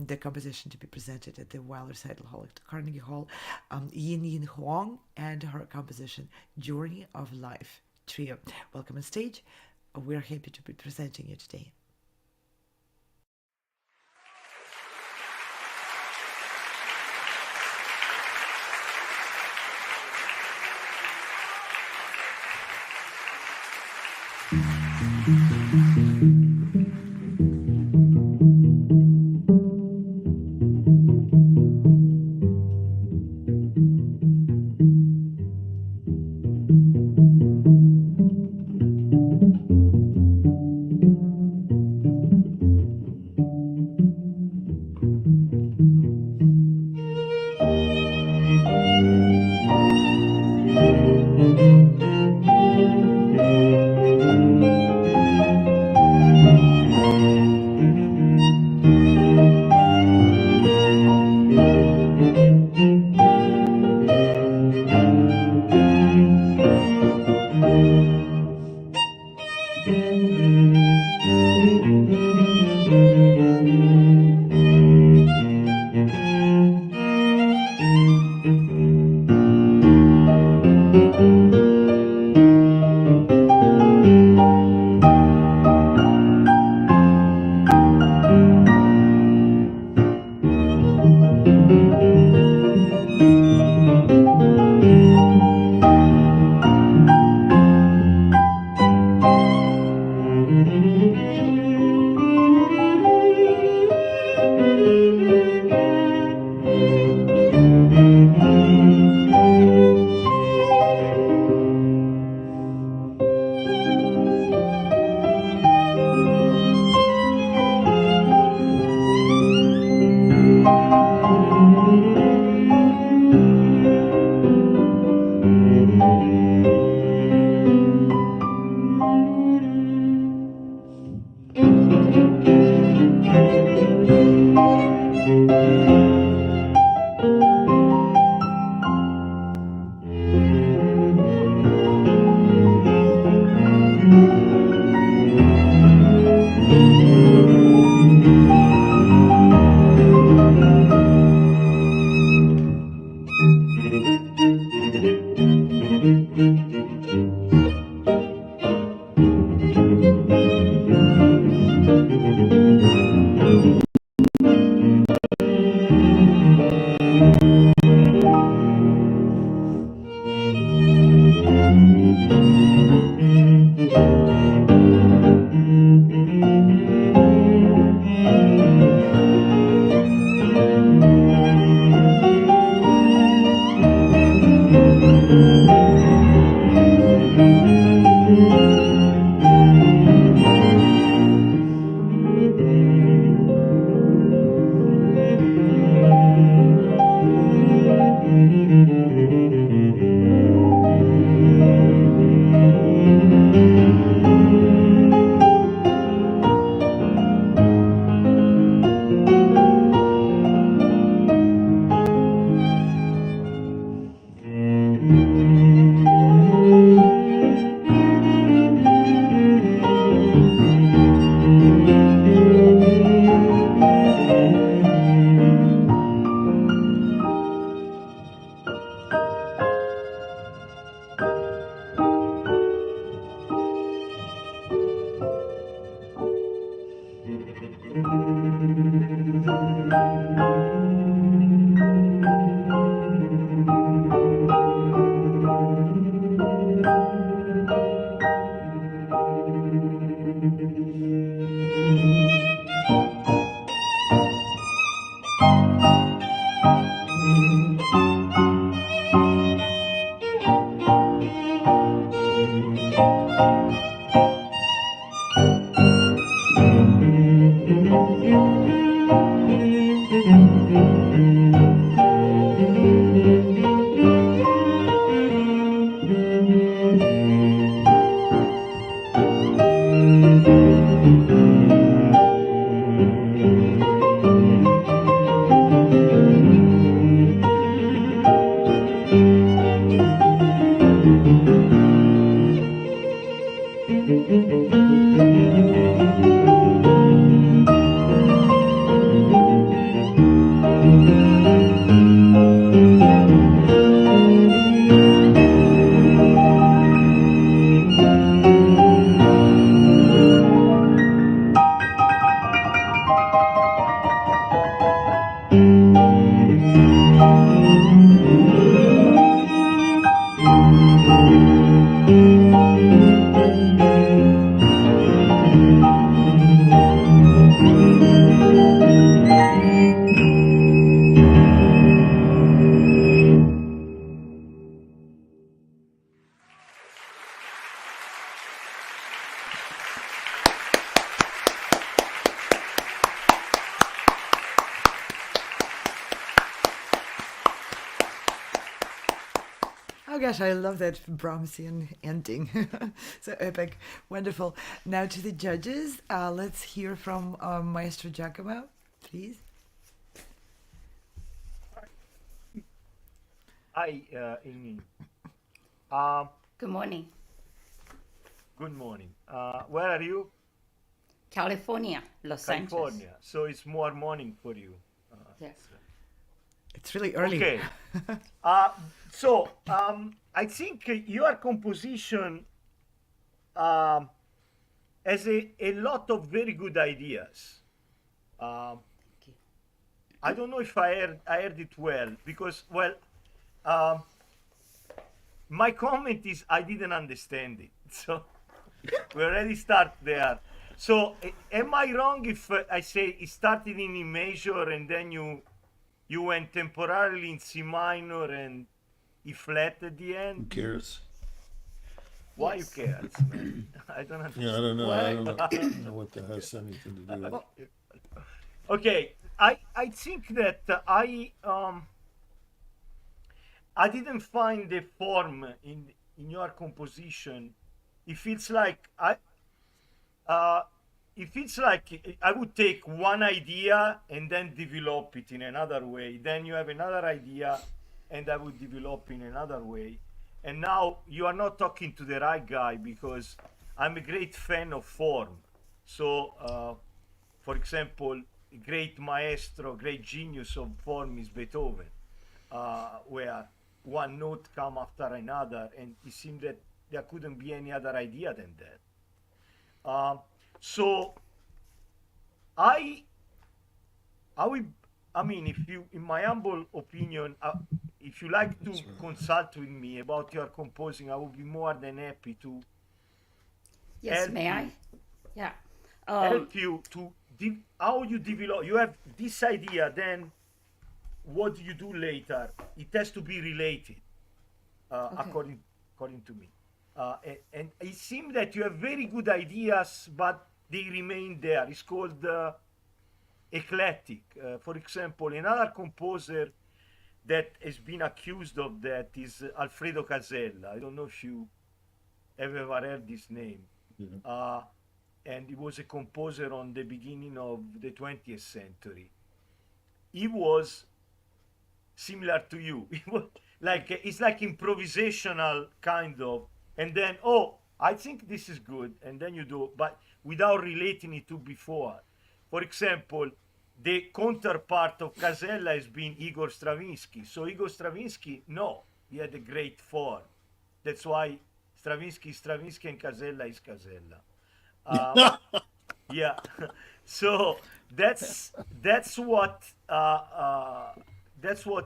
the composition to be presented at the Weill Recital Hall at Carnegie Hall, Yin Yin Huang, and her composition Journey of Life Trio. Welcome on stage. We're happy to be presenting you today. gosh, I love that Brahmsian ending. So epic. Wonderful. Now to the judges. Let's hear from Maestro Giacomo, please. Hi, Amy. Good morning. Good morning. Where are you? California, Los Angeles. California. So it's more morning for you. Yes. It's really early. Okay. I think your composition has a lot of very good ideas. I don't know if I heard it well because, my comment is I didn't understand it. So we already start there. So am I wrong if I say it started in E major and then you went temporarily in C minor and E flat at the end? Who cares? Why Yes. you cares, man? I don't understand. Yeah, I don't know. I don't know what that has anything to do with it. Okay, I think that I didn't find the form in your composition. It feels like I would take one idea and then develop it in another way. Then you have another idea and I would develop in another way. And now you are not talking to the right guy because I'm a great fan of form. So, for example, a great maestro, great genius of form is Beethoven, where one note come after another, and it seemed that there couldn't be any other idea than that. So I mean, if you, in my humble opinion, if you like to consult with me about your composing, I would be more than happy to. Yes, may I? Yeah. Help you to how you develop. You have this idea, then what do you do later? It has to be related, according to me. And it seems that you have very good ideas, but they remain there. It's called eclectic. For example, another composer that has been accused of that is Alfredo Casella. I don't know if you have ever heard this name. And he was a composer on the beginning of the 20th century. He was similar to you. It was like, it's like improvisational kind of, and then, oh, I think this is good, and then you do, but without relating it to before. For example, the counterpart of Casella has been Igor Stravinsky. So Igor Stravinsky, no, he had a great form. That's why Stravinsky is Stravinsky and Casella is Casella. Yeah. So that's what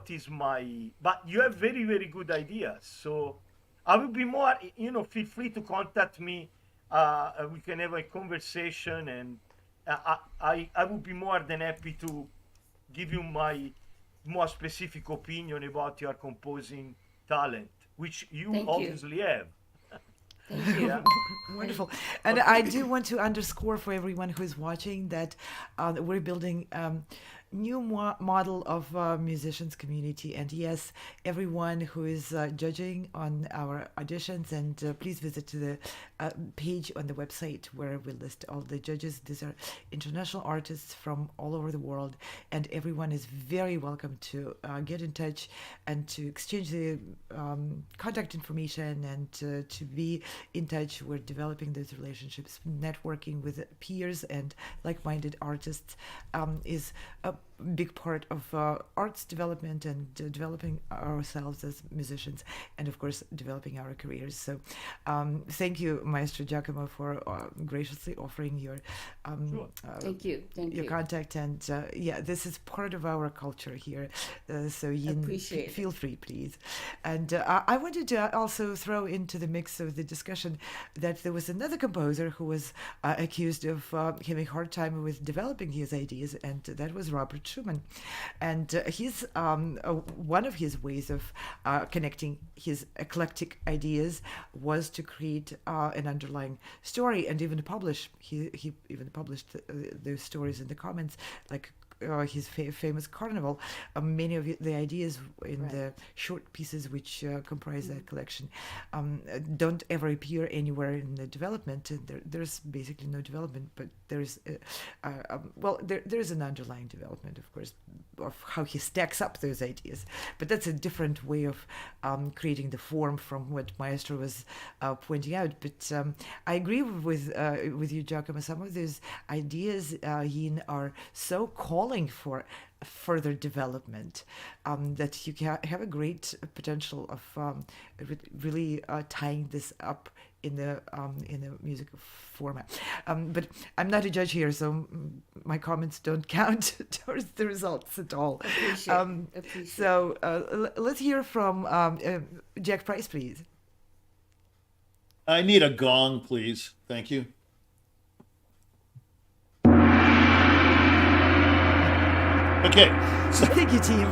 is my. But you have very, very good ideas. So I will be more. Feel free to contact me. We can have a conversation, and I would be more than happy to give you my more specific opinion about your composing talent, which you obviously have. Thank you. Yeah. Wonderful. And I do want to underscore for everyone who is watching that we're building new model of musicians community. And yes, everyone who is judging on our auditions, and please visit to the page on the website where we list all the judges. These are international artists from all over the world, and everyone is very welcome to get in touch and to exchange the contact information and to be in touch. We're developing those relationships. Networking with peers and like-minded artists is a big part of arts development and developing ourselves as musicians, and of course developing our careers. So thank you, Maestro Giacomo, for graciously offering your Thank you. your contact, and yeah, this is part of our culture here, so you Appreciate feel free, please. And I wanted to also throw into the mix of the discussion that there was another composer who was accused of having a hard time with developing his ideas, and that was Robert Schumann. And his one of his ways of connecting his eclectic ideas was to create an underlying story and even publish. He even published those stories in the comments, like his famous Carnival, many of the ideas in the short pieces which comprise that collection don't ever appear anywhere in the development. There's basically no development, but there's there's an underlying development, of course, of how he stacks up those ideas. But that's a different way of creating the form from what Maestro was pointing out. But I agree with you, Giacomo. Some of those ideas, Yin, are so calling for further development that you can have a great potential of really tying this up in the music format. But I'm not a judge here, so my comments don't count towards the results at all. Appreciate. So let's hear from Jack Price, please. I need a gong, please. Thank you. Okay. So, thank you, team.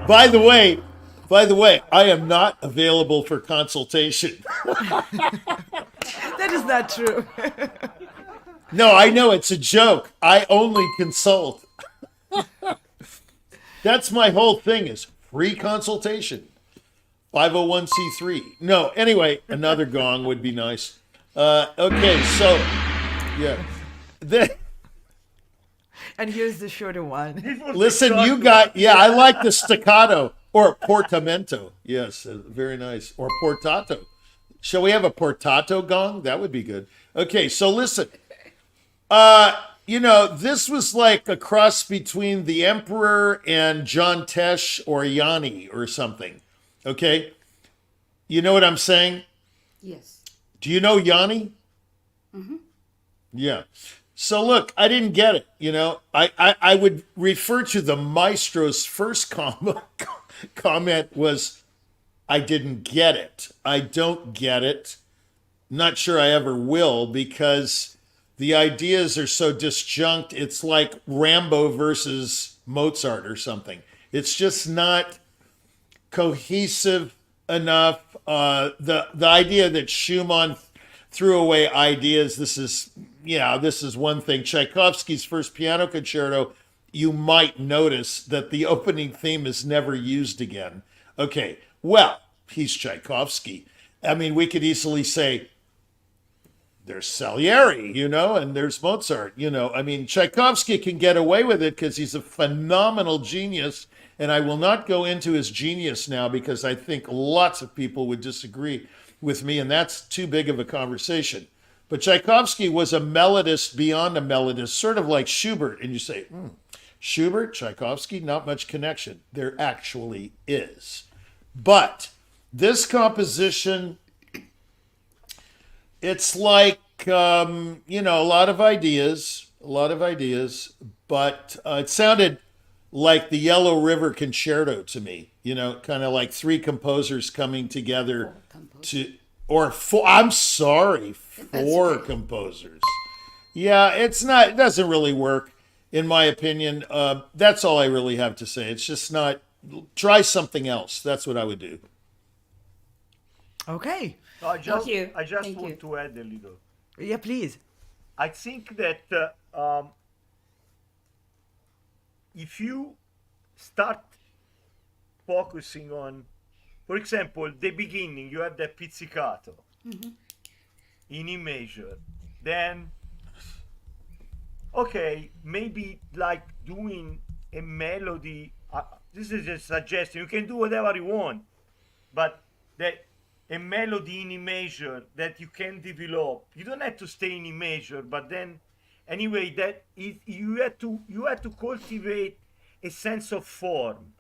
By the way, I am not available for consultation. That is not true. No, I know it's a joke. I only consult. That's my whole thing, is free consultation. 501c3. No, anyway, another gong would be nice. Okay, so, yeah. And here's the shorter one. Listen, you got, I like the staccato, or portamento. Yes, very nice. Or portato. Shall we have a portato gong? That would be good. Okay, so listen. This was like a cross between the Emperor and John Tesh or Yanni or something. Okay? You know what I'm saying? Yes. Do you know Yanni? Mm-hmm. Yeah. So look, I didn't get it. I would refer to the maestro's first comment was, I didn't get it. I don't get it. Not sure I ever will, because the ideas are so disjunct. It's like Rambo versus Mozart or something. It's just not cohesive enough. The idea that Schumann threw away ideas, this is one thing. Tchaikovsky's first piano concerto, you might notice that the opening theme is never used again. Okay, well, he's Tchaikovsky. I mean, we could easily say, there's Salieri, and there's Mozart, I mean, Tchaikovsky can get away with it because he's a phenomenal genius, and I will not go into his genius now because I think lots of people would disagree with me, and that's too big of a conversation. But Tchaikovsky was a melodist beyond a melodist, sort of like Schubert, and you say, Schubert, Tchaikovsky, not much connection. There actually is. But this composition, it's like, a lot of ideas, but it sounded like the Yellow River Concerto to me, kind of like three composers coming together four composers. Yeah, it doesn't really work, in my opinion. That's all I really have to say. It's just not, try something else. That's what I would do. Okay. I just Thank want you. to add a little. Yeah, please. I think that if you start focusing on, for example, the beginning, you have the pizzicato in E major, then, okay, maybe like doing a melody, this is a suggestion, you can do whatever you want, but a melody in E major that you can develop. You don't have to stay in E major, but then anyway, you have to cultivate a sense of form.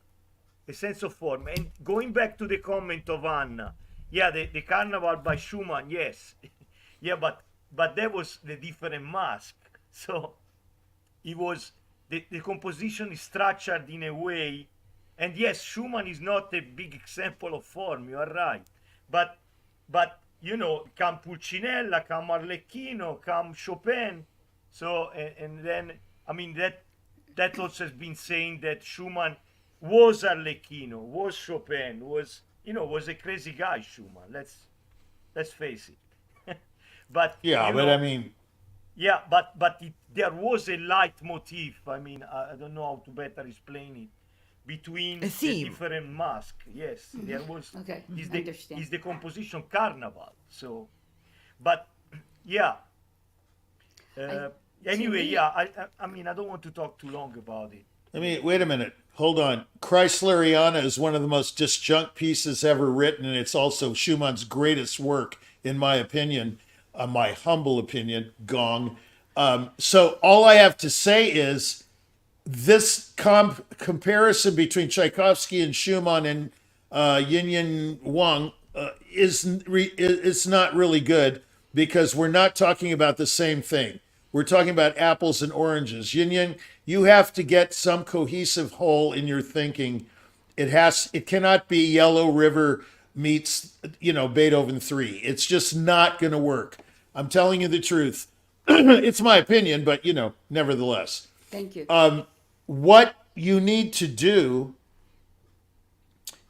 And going back to the comment of Anna, the Carnival by Schumann, yes, but that was the different mask. So it was the composition is structured in a way, and yes, Schumann is not a big example of form. You are right. But come Pulcinella, come Arlecchino, come Chopin. So and then I mean that also has been saying that Schumann was Arlecchino, was Chopin, was a crazy guy. Schumann. Let's face it. But I mean, Yeah, but there was a leitmotif. I mean, I don't know how to better explain it. Between A the theme. different masks, yes, there was. Okay, Is understand. the composition carnival? So, but yeah. Anyway, me- yeah. I mean, I don't want to talk too long about it. I mean, wait a minute. Hold on. Chrysleriana is one of the most disjunct pieces ever written, and it's also Schumann's greatest work, in my opinion, my humble opinion, gong. So all I have to say is this comparison between Tchaikovsky and Schumann and Yin Yin Wang is not really good because we're not talking about the same thing. We're talking about apples and oranges. Yin Yin, you have to get some cohesive whole in your thinking. It cannot be Yellow River meets, Beethoven 3. It's just not going to work. I'm telling you the truth. It's my opinion, but nevertheless. Thank you. What you need to do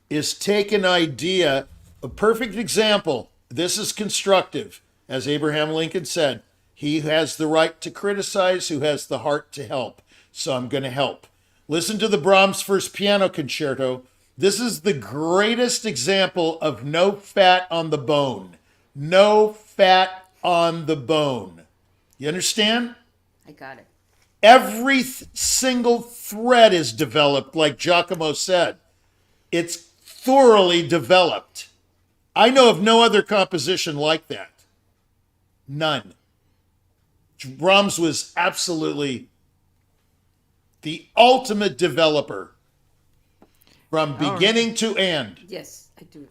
is take an idea, a perfect example. This is constructive. As Abraham Lincoln said, he has the right to criticize who has the heart to help. So I'm going to help. Listen to the Brahms First Piano Concerto. This is the greatest example of no fat on the bone. No fat on the bone. You understand? I got it. Every single thread is developed, like Giacomo said. It's thoroughly developed. I know of no other composition like that. None. Brahms was absolutely the ultimate developer from beginning to end. Yes, I do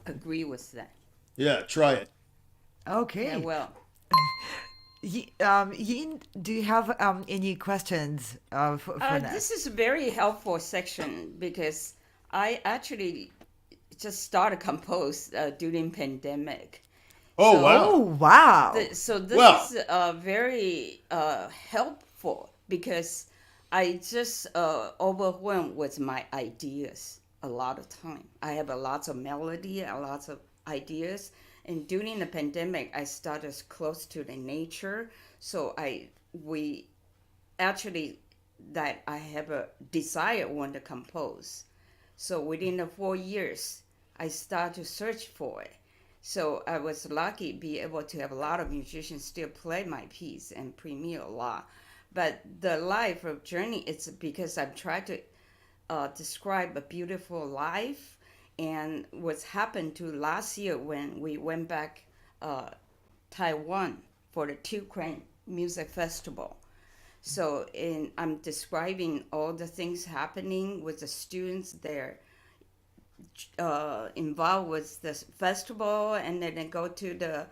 agree with that. Yeah, try it. Okay. Yeah, well, Yin, do you have any questions for that? this is a very helpful section because I actually just started compose during pandemic. Oh, So- wow. Oh, wow. So this Well- is very helpful because I just overwhelmed with my ideas a lot of time. I have a lot of melody, a lot of ideas, and during the pandemic, I started close to the nature. So we actually that I have a desire want to compose. So within the 4 years, I started to search for it. So I was lucky to be able to have a lot of musicians still play my piece and premiere a lot. But the life of journey, it's because I'm trying to describe a beautiful life and what's happened to last year when we went back Taiwan for the Two Crane Music Festival. So I'm describing all the things happening with the students there involved with the festival, and then they go to the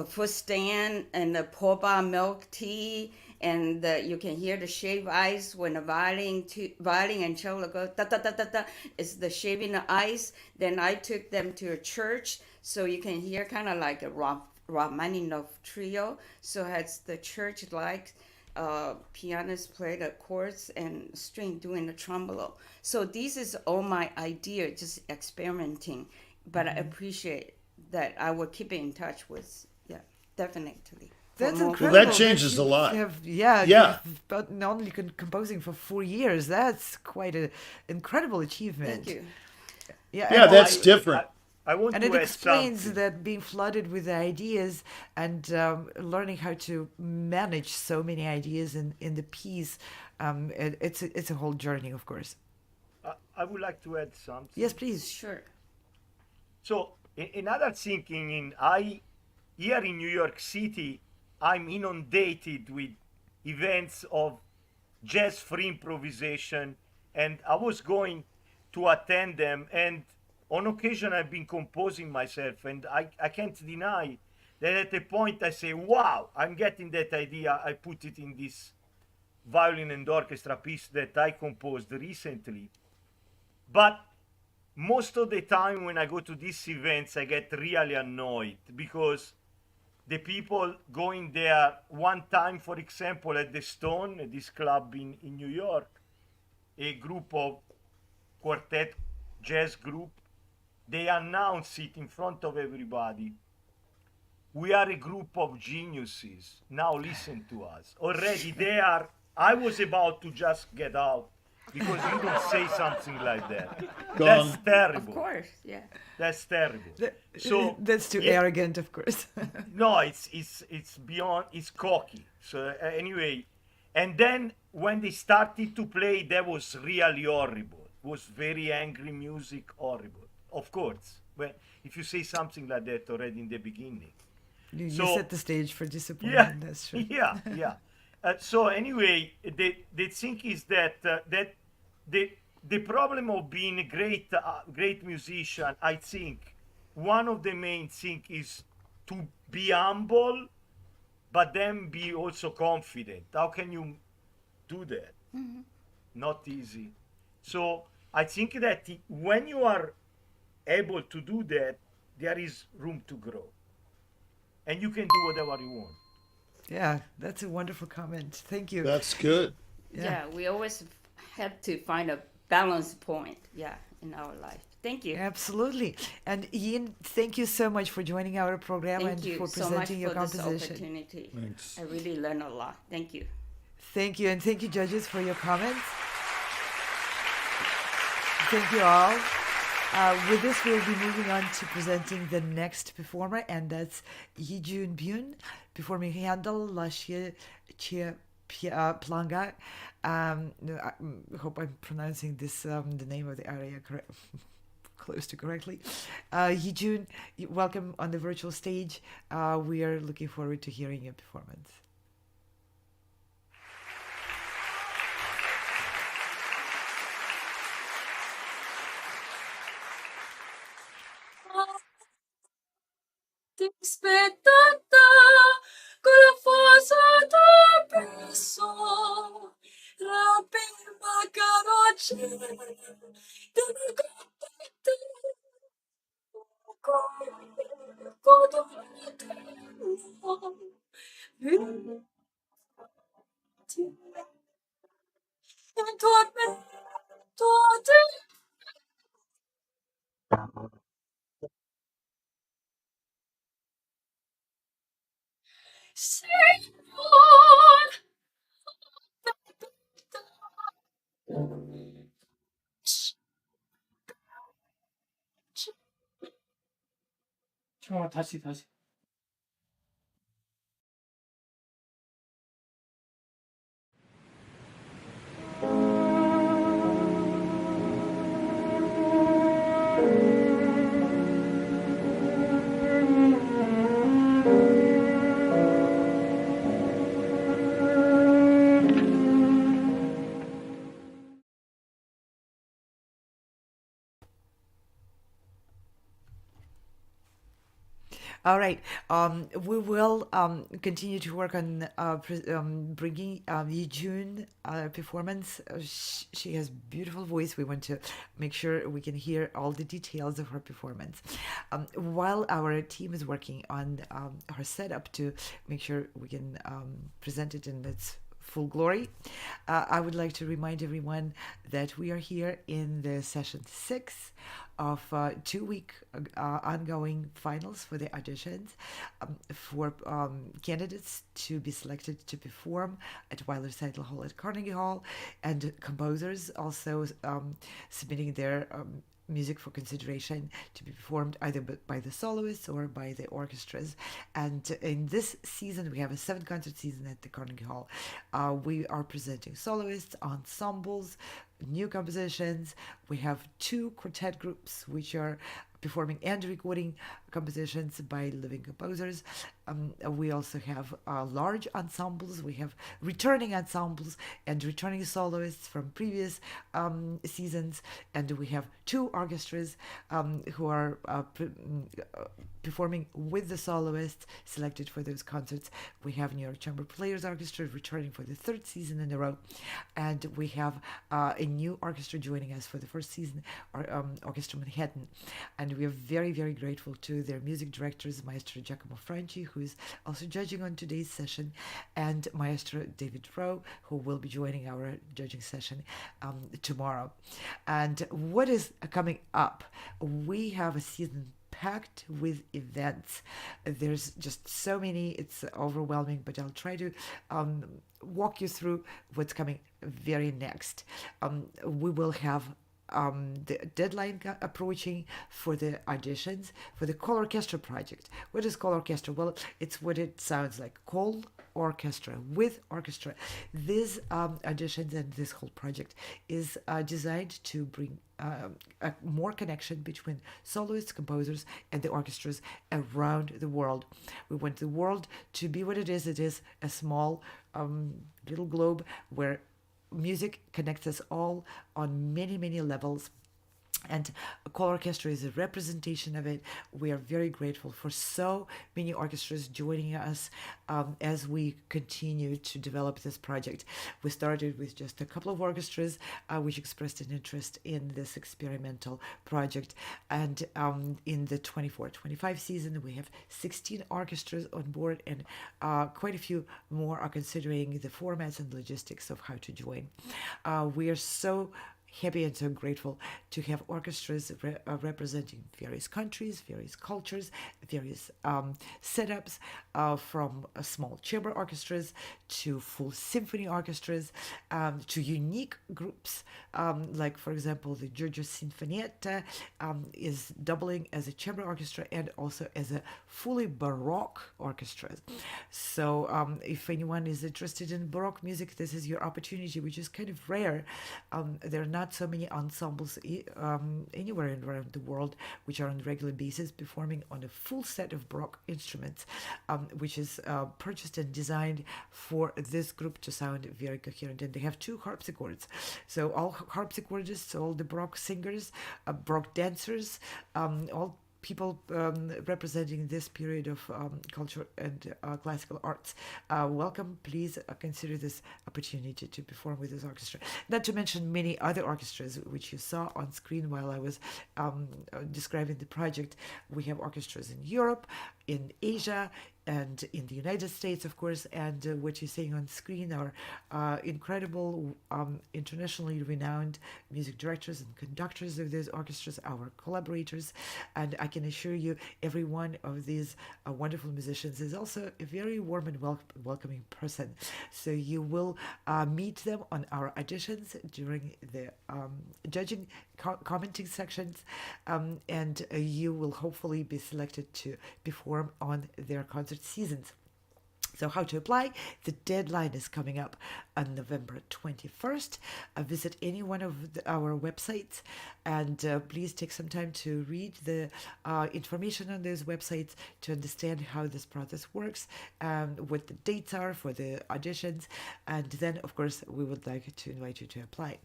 food stand and the poba milk tea, and you can hear the shaved ice when the violin and cello go da da da da da. It's the shaving the ice. Then I took them to a church, so you can hear kind of like a Rachmaninoff trio. So it's the church like. Pianist play the chords and string doing the tremolo. So this is all my idea, just experimenting. But I appreciate that. I will keep in touch with. Yeah, definitely. That's For more- incredible. Well, that changes a lot. Yeah. But not only composing for 4 years. That's quite an incredible achievement. Thank you. Yeah, that's different. I want And to it add explains something. that being flooded with ideas and learning how to manage so many ideas in the piece, it's a whole journey, of course. I would like to add something. Yes, please. Sure. So another thinking here in New York City, I'm inundated with events of jazz free improvisation, and I was going to attend them, and on occasion I've been composing myself, and I can't deny that at a point I say, wow, I'm getting that idea, I put it in this violin and orchestra piece that I composed recently. But most of the time when I go to these events, I get really annoyed because the people going there one time, for example, at the Stone, at this club in New York, a group of quartet jazz group, they announce it in front of everybody. we are a group of geniuses. Now listen to us. Already they are. I was about to just get out because you don't say something like that. That's terrible. Of course, yeah. That's terrible. So that's too arrogant, of course. No, it's beyond. It's cocky. So anyway, and then when they started to play, that was really horrible. It was very angry music, horrible. Of course, when if you say something like that already in the beginning, you set the stage for disappointment. Yeah, that's true. Yeah. So anyway, the thing is that that the problem of being a great musician, I think, one of the main thing is to be humble, but then be also confident. How can you do that? Mm-hmm. Not easy. So I think that when you are able to do that, there is room to grow, and you can do whatever you want. Yeah, that's a wonderful comment. Thank you. That's good. Yeah, we always have to find a balance point, in our life. Thank you. Absolutely. And Ian, thank you so much for joining our program Thank and you for so presenting your much for composition. this opportunity. Thanks. I really learned a lot. Thank you. Thank you, and thank you, judges, for your comments. Thank you all. With this, we'll be moving on to presenting the next performer, and that's Yijun Byun, performing Handel Lashe Che Planga. I hope I'm pronouncing this the name of the area close to correctly. Yijun, welcome on the virtual stage. We are looking forward to hearing your performance. Aspettata con la forza d'appresso, la prima carrozza della coppetta, 다시. All right. We will continue to work on bringing Yijun performance. She has beautiful voice. We want to make sure we can hear all the details of her performance. While our team is working on her setup to make sure we can present it in its full glory, I would like to remind everyone that we are here in the session 6 of 2-week ongoing finals for the auditions for candidates to be selected to perform at Weill Recital Hall at Carnegie Hall, and composers also submitting their music for consideration to be performed either by the soloists or by the orchestras. And in this season, we have a 7-concert season at the Carnegie Hall. We are presenting soloists, ensembles, new compositions. We have 2 quartet groups which are performing and recording compositions by living composers. We also have large ensembles. We have returning ensembles and returning soloists from previous seasons. And we have 2 orchestras who are performing with the soloists selected for those concerts. We have New York Chamber Players Orchestra returning for the 3rd season in a row. And we have a new orchestra joining us for the 1st season, Orchestra Manhattan. And we are very, very grateful to their music directors, Maestro Giacomo Franci, who is also judging on today's session, and Maestro David Wroe, who will be joining our judging session tomorrow. And what is coming up? We have a season packed with events. There's just so many, it's overwhelming, but I'll try to walk you through what's coming very next. We will have the deadline approaching for the auditions for the call orchestra project. What is call orchestra? Well, it's what it sounds like, call orchestra with orchestra. These auditions and this whole project is designed to bring a more connection between soloists, composers, and the orchestras around the world. We want the world to be what it is. It is a small little globe where music connects us all on many, many levels. And a call orchestra is a representation of it. We are very grateful for so many orchestras joining us as we continue to develop this project. We started with just a couple of orchestras which expressed an interest in this experimental project. And in the 24-25 season, we have 16 orchestras on board, and quite a few more are considering the formats and logistics of how to join. We are so happy and so grateful to have orchestras representing various countries, various cultures, various setups, from small chamber orchestras to full symphony orchestras, to unique groups, like, for example, the Giorgio Sinfonietta is doubling as a chamber orchestra and also as a fully Baroque orchestra. So if anyone is interested in Baroque music, this is your opportunity, which is kind of rare. There are not so many ensembles anywhere around the world which are on a regular basis performing on a full set of Baroque instruments, which is purchased and designed for this group to sound very coherent. And they have 2 harpsichords. So all harpsichordists, all the Baroque singers, Baroque dancers, all people representing this period of culture and classical arts, welcome. Please consider this opportunity to perform with this orchestra. Not to mention many other orchestras which you saw on screen while I was describing the project. We have orchestras in Europe, in Asia, and in the United States, of course. And what you're seeing on screen are incredible, internationally renowned music directors and conductors of these orchestras, our collaborators. And I can assure you, every one of these wonderful musicians is also a very warm and welcoming person. So you will meet them on our auditions during the judging commenting sections, and you will hopefully be selected to perform on their concert seasons. So how to apply? The deadline is coming up on November 21st. Visit any one of our websites, and please take some time to read the information on those websites to understand how this process works, what the dates are for the auditions, and then, of course, we would like to invite you to apply.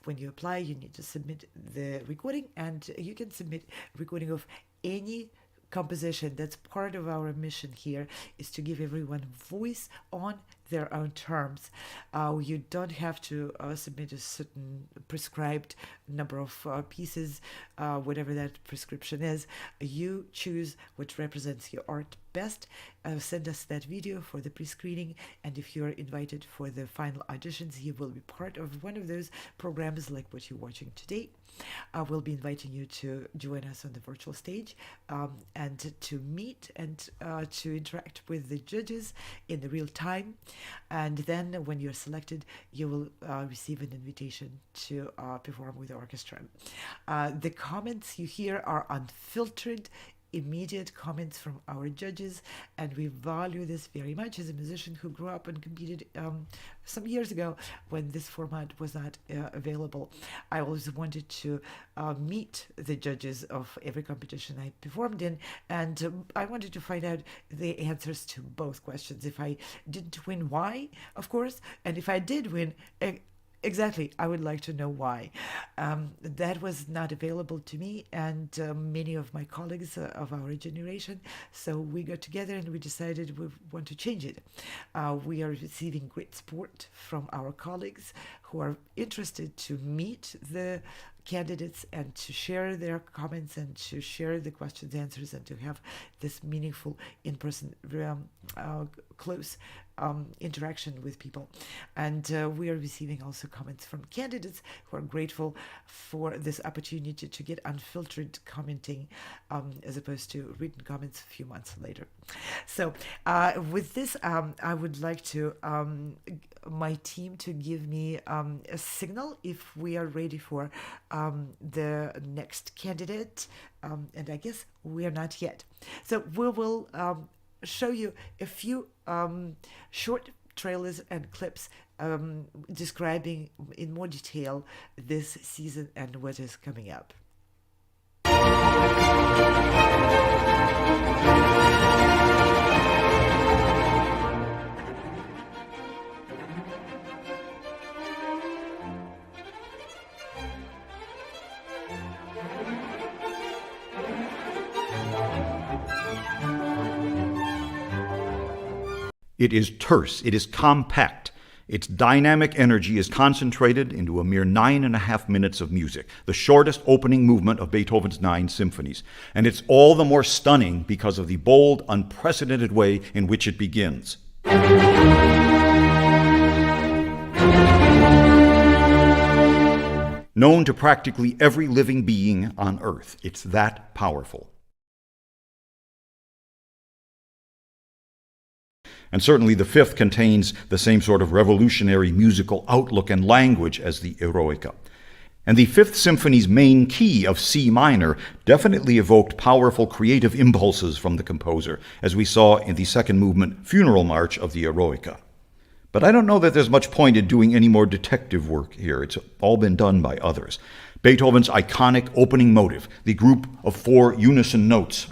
When you apply, you need to submit the recording, and you can submit recording of any composition. That's part of our mission here, is to give everyone voice on their own terms. You don't have to submit a certain prescribed number of pieces, whatever that prescription is. You choose what represents your art best. Send us that video for the pre-screening, and if you're invited for the final auditions, you will be part of one of those programs like what you're watching today. We'll be inviting you to join us on the virtual stage, and to meet and to interact with the judges in the real time. And then when you're selected, you will receive an invitation to perform with the orchestra. The comments you hear are unfiltered, immediate comments from our judges, and we value this very much. As a musician who grew up and competed some years ago when this format was not available, I always wanted to meet the judges of every competition I performed in, and I wanted to find out the answers to both questions. If I didn't win, why, of course, and if I did win, exactly, I would like to know why. That was not available to me and many of my colleagues of our generation. So we got together and we decided we want to change it. We are receiving great support from our colleagues who are interested to meet the candidates and to share their comments and to share the questions, answers, and to have this meaningful in-person close interaction with people. And we are receiving also comments from candidates who are grateful for this opportunity to get unfiltered commenting as opposed to written comments a few months later. So with this, I would like to my team to give me a signal if we are ready for the next candidate. And I guess we are not yet. So we will show you a few short trailers and clips describing in more detail this season and what is coming up. It is terse, it is compact. Its dynamic energy is concentrated into a mere 9.5 minutes of music, the shortest opening movement of Beethoven's 9 symphonies. And it's all the more stunning because of the bold, unprecedented way in which it begins. Known to practically every living being on Earth, it's that powerful. And certainly the fifth contains the same sort of revolutionary musical outlook and language as the Eroica. And the Fifth Symphony's main key of C minor definitely evoked powerful creative impulses from the composer, as we saw in the second movement Funeral March of the Eroica. But I don't know that there's much point in doing any more detective work here. It's all been done by others. Beethoven's iconic opening motive, the group of 4 unison notes,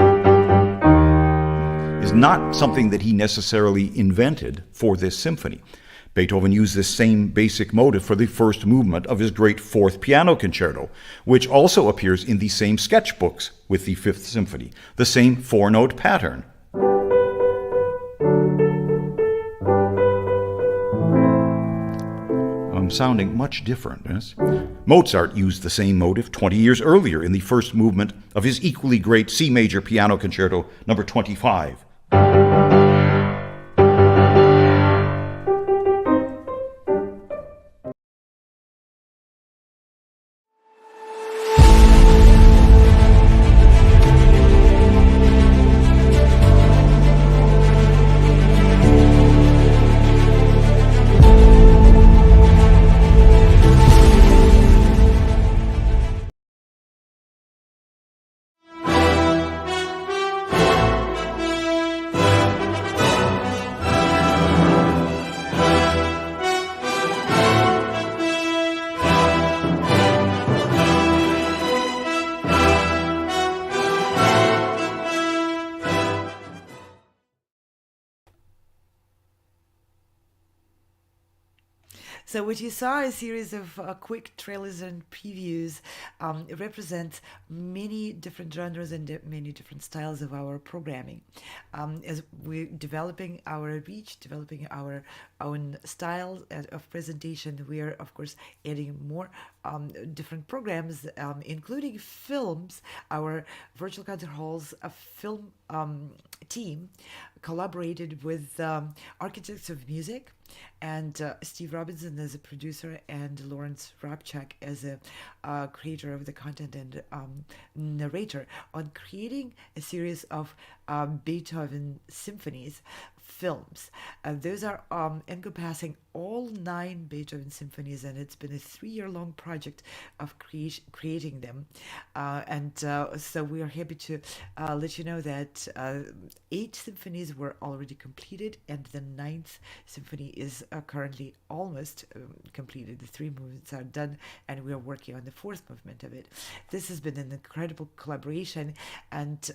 is not something that he necessarily invented for this symphony. Beethoven used this same basic motive for the first movement of his great Fourth Piano Concerto, which also appears in the same sketchbooks with the Fifth Symphony, the same 4-note pattern. I'm sounding much different, yes? Mozart used the same motive 20 years earlier in the first movement of his equally great C major Piano Concerto number 25. So what you saw, a series of quick trailers and previews, represent many different genres and many different styles of our programming. As we're developing our reach, developing our own style of presentation, we are, of course, adding more different programs, including films. Our virtual concert hall's film team collaborated with Architects of Music and Steve Robinson as a producer and Lawrence Rabchak as a creator of the content and narrator on creating a series of Beethoven symphonies films. Those are encompassing all 9 Beethoven symphonies, and it's been a 3-year-long project of creating them. So we are happy to let you know that 8 symphonies were already completed, and the 9th symphony is currently almost completed. The 3 movements are done, and we are working on the 4th movement of it. This has been an incredible collaboration, and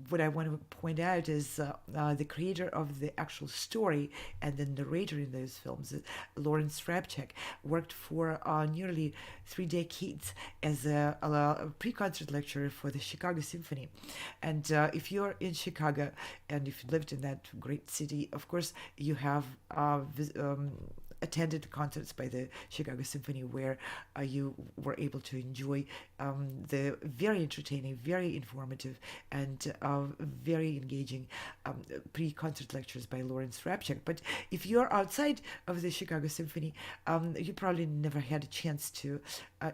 what I want to point out is the creator of the actual story and the narrator in those films, Lawrence Rabchak, worked for nearly 3 decades as a pre-concert lecturer for the Chicago Symphony. And if you're in Chicago and if you lived in that great city, of course, you have attended concerts by the Chicago Symphony where you were able to enjoy the very entertaining, very informative, and very engaging pre-concert lectures by Lawrence Rapchak. But if you're outside of the Chicago Symphony, you probably never had a chance to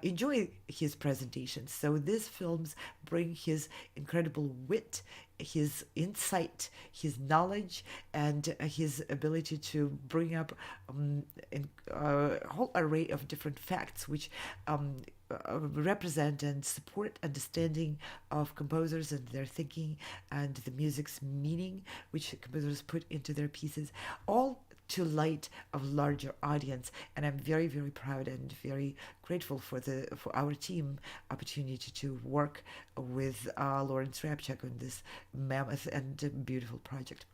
enjoy his presentations. So these films bring his incredible wit, his insight, his knowledge, and his ability to bring up a whole array of different facts which represent and support understanding of composers and their thinking and the music's meaning which composers put into their pieces, all to light of larger audience. And I'm very, very proud and very grateful for our team opportunity to work with Lawrence Rapchak on this mammoth and beautiful project.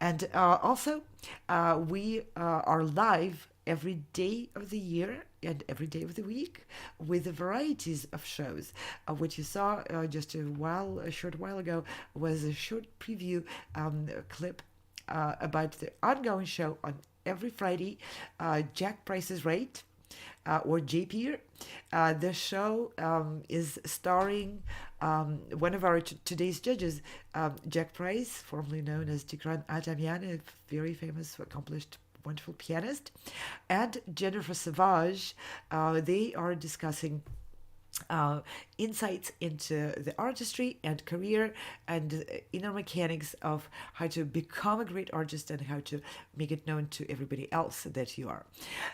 And also we are live every day of the year and every day of the week with varieties of shows. What you saw just a short while ago was a short preview clip about the ongoing show on every Friday, Jack Price is Right, or JP. The show is starring one of our today's judges, Jack Price, formerly known as Nvart Andreassian, a very famous, accomplished, wonderful pianist, and Jennifer Savage. They are discussing insights into the artistry and career and inner mechanics of how to become a great artist and how to make it known to everybody else that you are.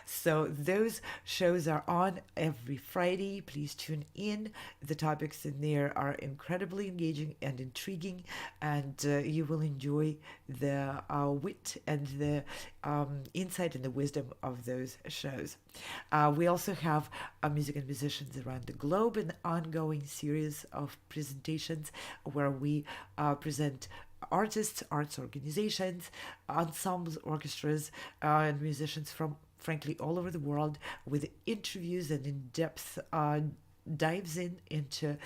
So those shows are on every Friday. Please tune in. The topics in there are incredibly engaging and intriguing, and you will enjoy the wit and the insight and the wisdom of those shows. We also have music and musicians around the globe, an ongoing series of presentations where we present artists, arts organizations, ensembles, orchestras, and musicians from, frankly, all over the world with interviews and in-depth dives into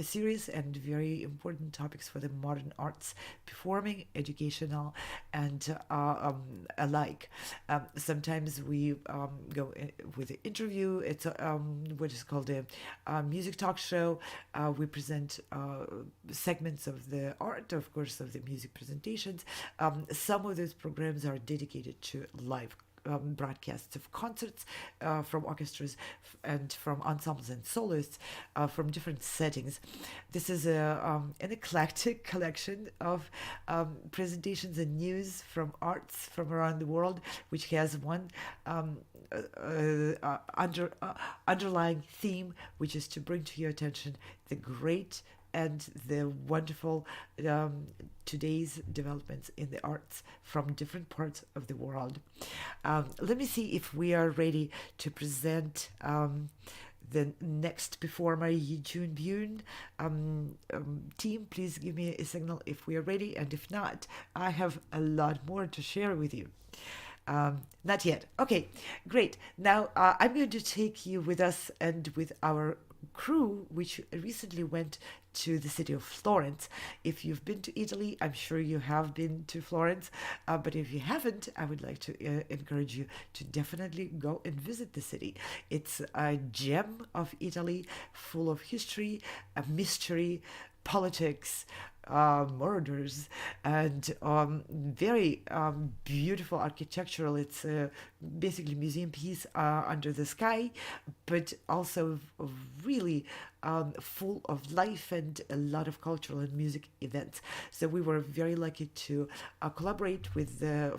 serious and very important topics for the modern arts, performing, educational, and alike. Sometimes we go with an interview. It's what is called a music talk show. We present segments of the art, of course, of the music presentations. Some of those programs are dedicated to live broadcasts of concerts from orchestras and from ensembles and soloists from different settings. This is an eclectic collection of presentations and news from arts from around the world, which has one underlying theme, which is to bring to your attention the great and the wonderful today's developments in the arts from different parts of the world. Let me see if we are ready to present the next performer, Yijun Byun. Team, please give me a signal if we are ready, and if not, I have a lot more to share with you. Not yet. Okay, great. Now I'm going to take you with us and with our crew, which recently went to the city of Florence. If you've been to Italy, I'm sure you have been to Florence, but if you haven't, I would like to encourage you to definitely go and visit the city. It's a gem of Italy, full of history, mystery, politics, murders, and very beautiful architectural. It's basically museum piece under the sky, but also really full of life and a lot of cultural and music events. So we were very lucky to collaborate with the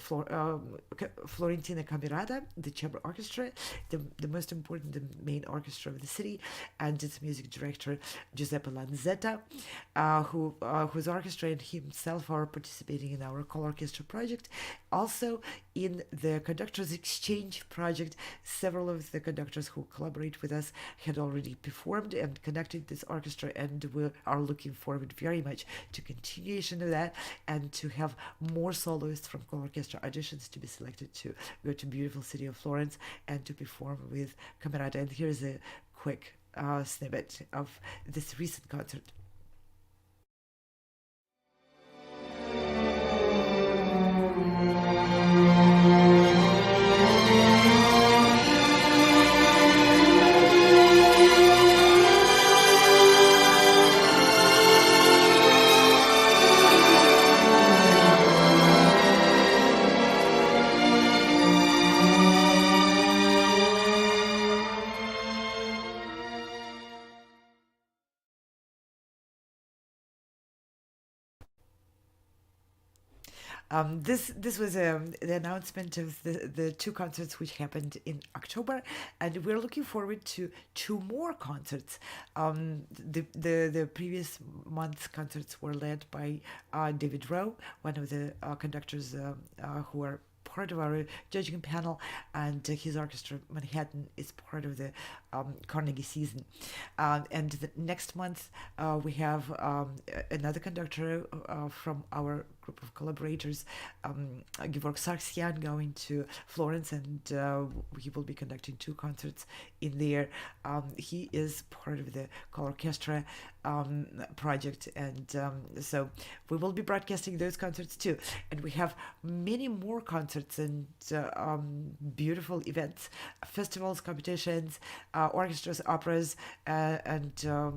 Florentina Camerata, the chamber orchestra, the most important, the main orchestra of the city, and its music director Giuseppe Lanzetta, whose orchestra and himself are participating in our call orchestra project. Also in the conductors exchange project, several of the conductors who collaborate with us had already performed and conducted this orchestra, and we are looking forward very much to continuation of that and to have more soloists from call orchestra auditions to be selected to go to beautiful city of Florence and to perform with Camerata. And here's a quick snippet of this recent concert. This was the announcement of the two concerts which happened in October, and we're looking forward to two more concerts. The previous month's concerts were led by David Wroe, one of the conductors who are part of our judging panel, and his orchestra Manhattan is part of the Carnegie season. And next month we have another conductor from our group of collaborators, Nvart Andreassian, going to Florence, and he will be conducting two concerts in there. He is part of the Call Orchestra project, and so we will be broadcasting those concerts too. And we have many more concerts and beautiful events, festivals, competitions, orchestras, operas, and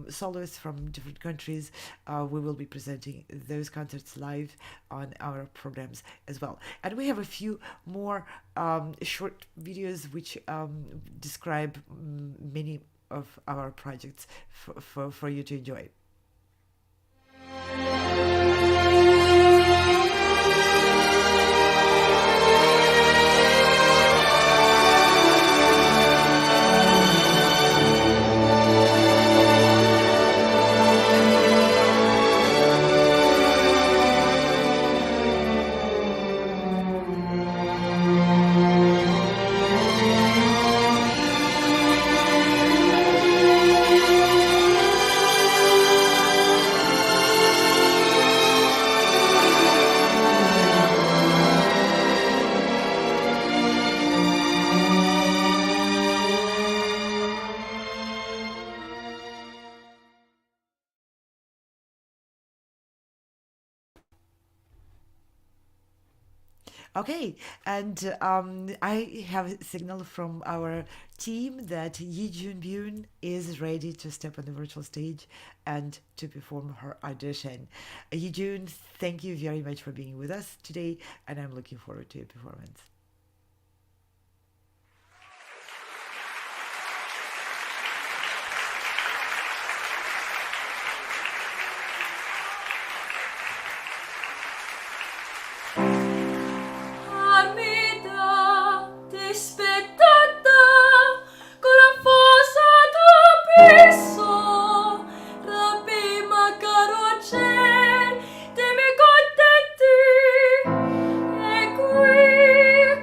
soloists from different countries. We will be presenting those concerts live on our programs as well. And we have a few more short videos which describe many of our projects for you to enjoy. Okay, and I have a signal from our team that Yi Junbyun is ready to step on the virtual stage and to perform her audition. Yi Jun, thank you very much for being with us today, and I'm looking forward to your performance. E qui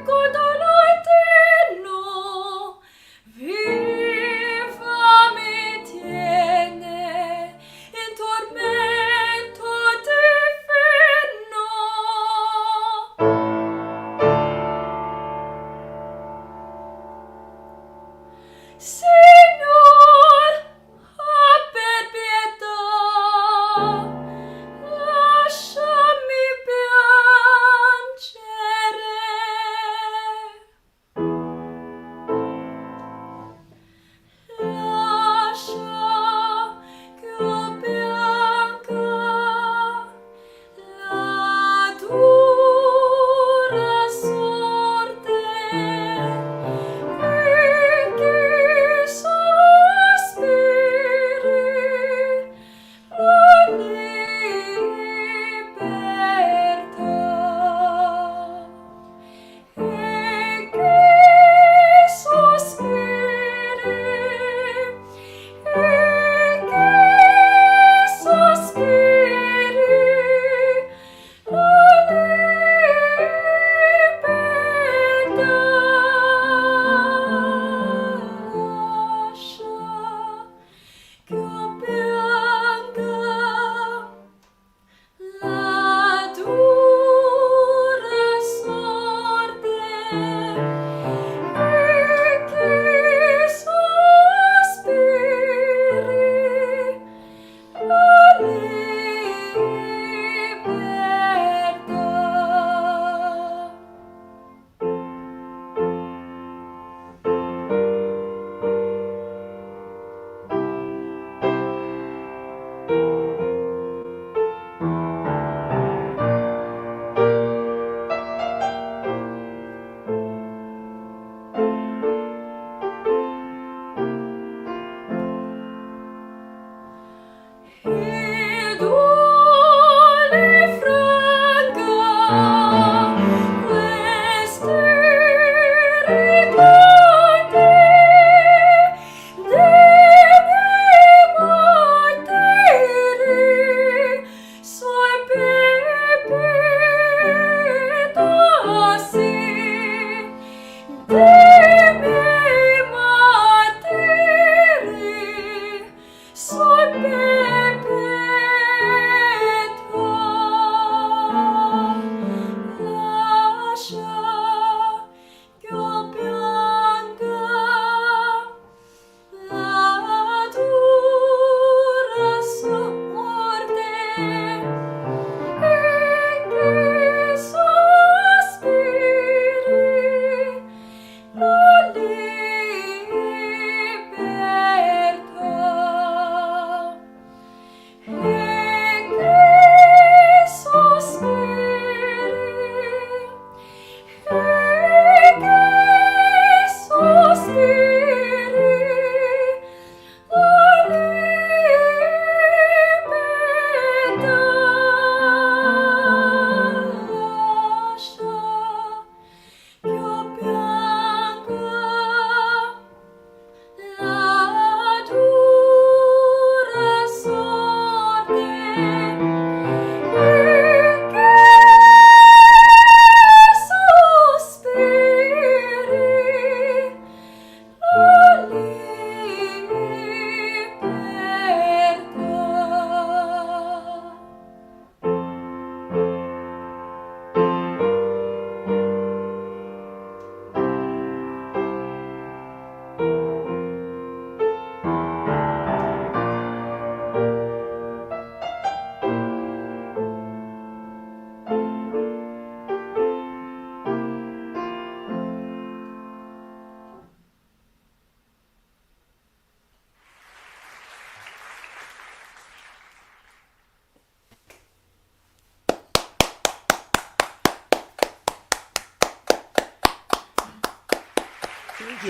Thank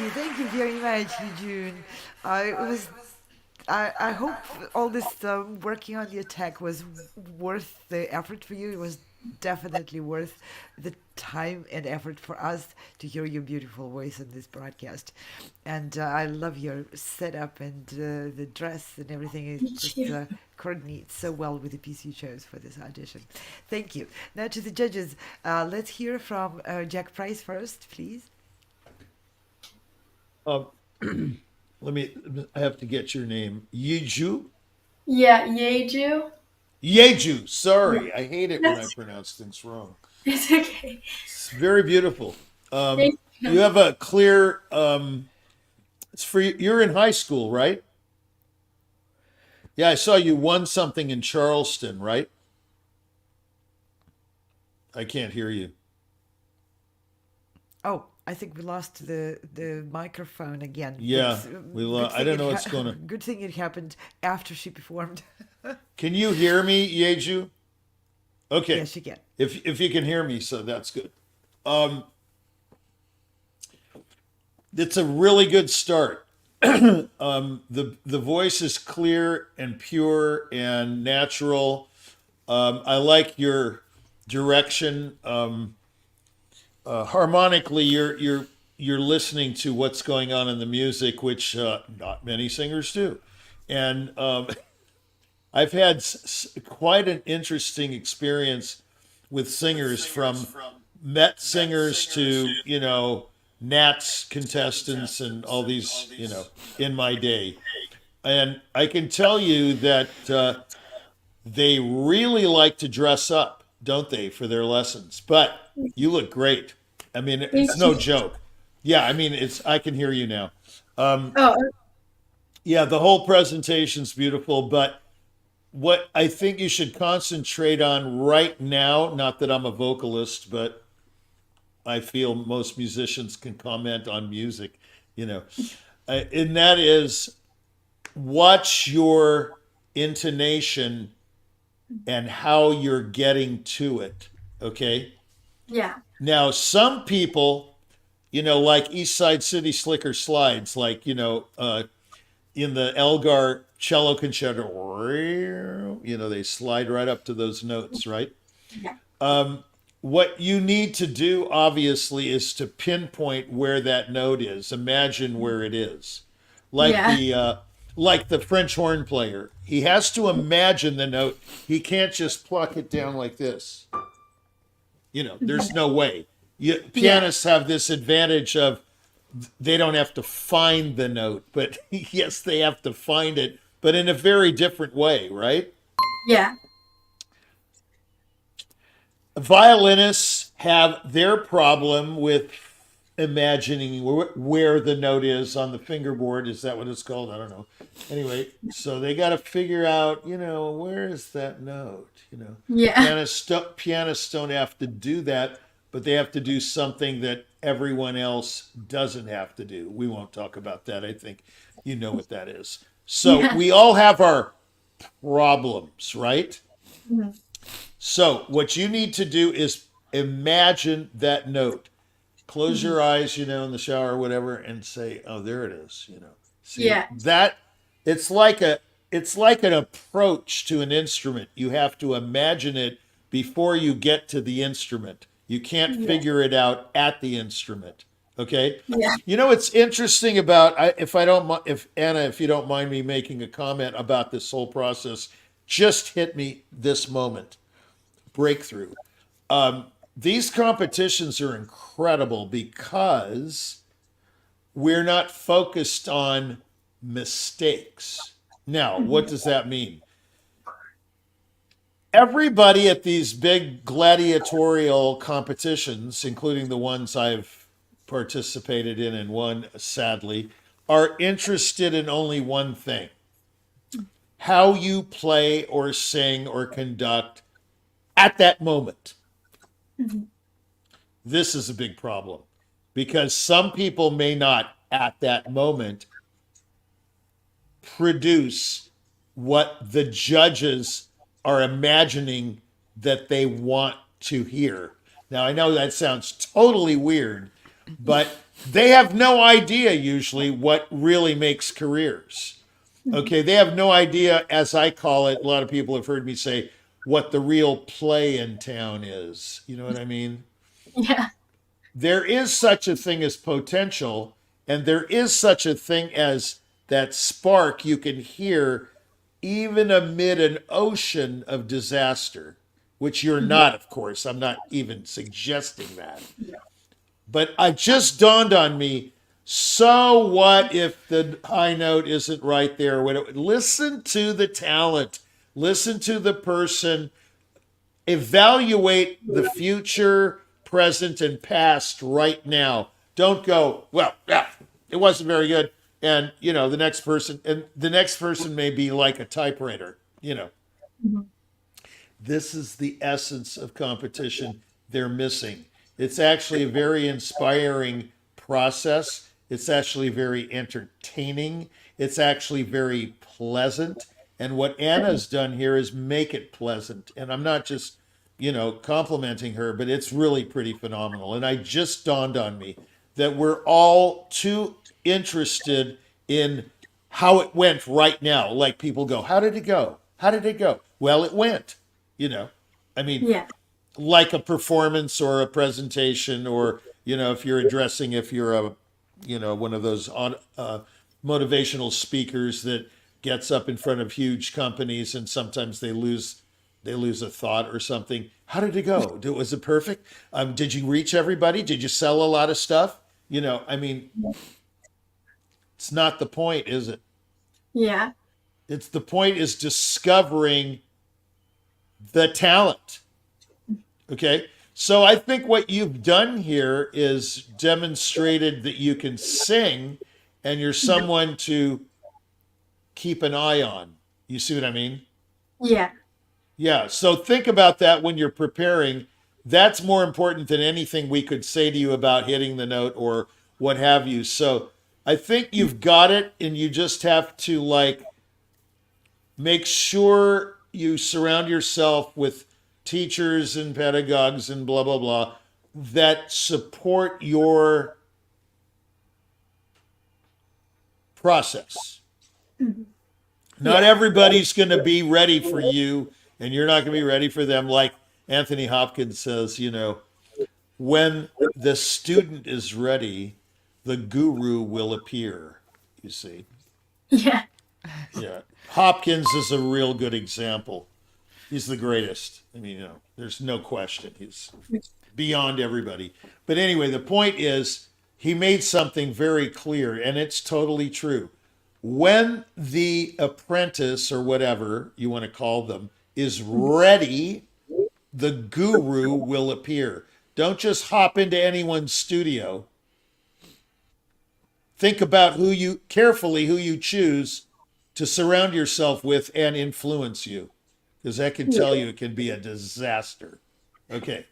you. Thank you very much, June. I hope all this working on the attack was worth the effort for you. It was definitely worth the time and effort for us to hear your beautiful voice in this broadcast. And I love your setup and the dress and everything. It just coordinates so well with the piece you chose for this audition. Thank you. Now to the judges. Let's hear from Jack Price first, please. I have to get your name. Yeju? Yeah, Yeju. Yeju, sorry. I hate it when I pronounce things wrong. It's okay. It's very beautiful. You have a clear, it's for you're in high school, right? Yeah, I saw you won something in Charleston, right? I can't hear you. Oh, I think we lost the microphone again. Yeah, we lost. I don't know what's going on. Good thing it happened after she performed. Can you hear me, Yeju? Okay. Yes, you can. If you can hear me, so that's good. It's a really good start. The voice is clear and pure and natural. I like your direction. Harmonically, you're listening to what's going on in the music, which not many singers do. And I've had quite an interesting experience with singers, from Met singers to, Nats contestants and all these, in my day. And I can tell you that they really like to dress up, don't they, for their lessons? But you look great. I mean, it's no joke. Yeah, I mean, I can hear you now. Yeah, the whole presentation's beautiful, but what I think you should concentrate on right now, not that I'm a vocalist, but I feel most musicians can comment on music, and that is, watch your intonation and how you're getting to it, okay? Yeah. Now, some people, like East Side City Slicker Slides, like, in the Elgar cello concerto, they slide right up to those notes, right? Yeah. What you need to do, obviously, is to pinpoint where that note is. Imagine where it is. Like the French horn player. He has to imagine the note. He can't just pluck it down like this. There's no way. Pianists have this advantage of they don't have to find the note, but yes, they have to find it, but in a very different way, right? Yeah. Violinists have their problem with imagining where the note is on the fingerboard. Is that what it's called? I don't know. Anyway, so they got to figure out, where is that note? Yeah. Pianists don't have to do that, but they have to do something that everyone else doesn't have to do. We won't talk about that. I think you know what that is. So we all have our problems, right? Mm-hmm. So what you need to do is imagine that note. Close your eyes, in the shower or whatever, and say, "Oh, there it is." See, that it's like an approach to an instrument. You have to imagine it before you get to the instrument. You can't figure it out at the instrument. Okay. Yeah. It's interesting about if Anna, if you don't mind me making a comment about this whole process, just hit me this moment. Breakthrough. These competitions are incredible because we're not focused on mistakes. Now, what does that mean? Everybody at these big gladiatorial competitions, including the ones I've participated in and won, sadly, are interested in only one thing: how you play or sing or conduct at that moment. Mm-hmm. This is a big problem because some people may not at that moment produce what the judges are imagining that they want to hear. Now, I know that sounds totally weird, but they have no idea usually what really makes careers. Okay, they have no idea, as I call it, a lot of people have heard me say, what the real play in town is. You know what I mean? Yeah. There is such a thing as potential, and there is such a thing as that spark you can hear even amid an ocean of disaster, which you're not, of course. I'm not even suggesting that. But it just dawned on me, so what if the high note isn't right there? Listen to the talent. Listen to the person. Evaluate the future, present, and past right now. Don't go, well, yeah, it wasn't very good. And, the next person may be like a typewriter, This is the essence of competition they're missing. It's actually a very inspiring process. It's actually very entertaining. It's actually very pleasant. And what Anna's done here is make it pleasant. And I'm not just, complimenting her, but it's really pretty phenomenal. And it just dawned on me that we're all too interested in how it went right now. Like people go, how did it go? How did it go? Well, it went. Yeah. Like a performance or a presentation, or if you're a one of those motivational speakers that gets up in front of huge companies, and sometimes they lose a thought or something. How did it go? Was it perfect? Did you reach everybody? Did you sell a lot of stuff? It's not the point, is it? Yeah. It's the point is discovering the talent. Okay. So I think what you've done here is demonstrated that you can sing and you're someone to keep an eye on. You see what I mean? Yeah. Yeah. So think about that when you're preparing. That's more important than anything we could say to you about hitting the note or what have you. So I think you've got it, and you just have to make sure you surround yourself with teachers and pedagogues and blah, blah, blah that support your process. Not everybody's going to be ready for you, and you're not going to be ready for them. Like Anthony Hopkins says, when the student is ready, the guru will appear, you see. Yeah. Yeah. Hopkins is a real good example. He's the greatest. There's no question. He's beyond everybody. But anyway, the point is he made something very clear, and it's totally true. When the apprentice, or whatever you want to call them, is ready, the guru will appear. Don't just hop into anyone's studio. Think about who you choose to surround yourself with and influence you, because I can tell you it can be a disaster. Okay.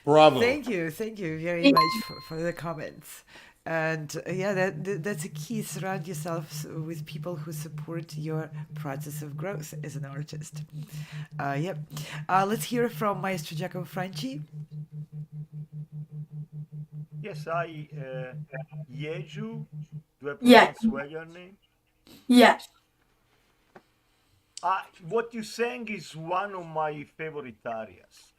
Bravo. Thank you very much for the comments. And that's a key. Surround yourself with people who support your process of growth as an artist. Let's hear from Maestro Giacomo Franci. Yes, Yeju, do I pronounce well your name? Yeah. What you sang is one of my favorite arias.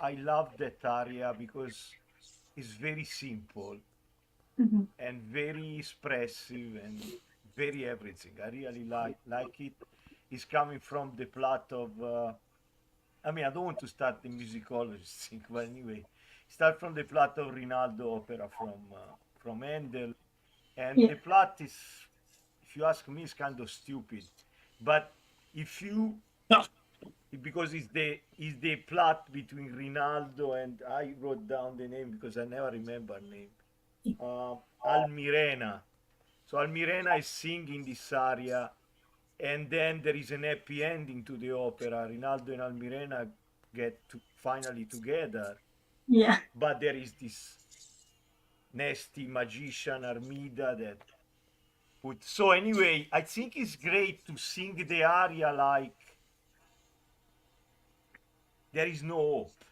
I love that aria because it's very simple and very expressive and very everything. I really like it. It's coming from the plot of. I don't want to start the musicologist thing, but anyway, start from the plot of Rinaldo opera from Handel, and the plot is, if you ask me, is kind of stupid, but if you because it's the plot between Rinaldo and, I wrote down the name because I never remember name, Almirena. So Almirena is singing this aria, and then there is an happy ending to the opera. Rinaldo and Almirena get finally together. Yeah. But there is this nasty magician Armida that put. So anyway, I think it's great to sing the aria like there is no hope.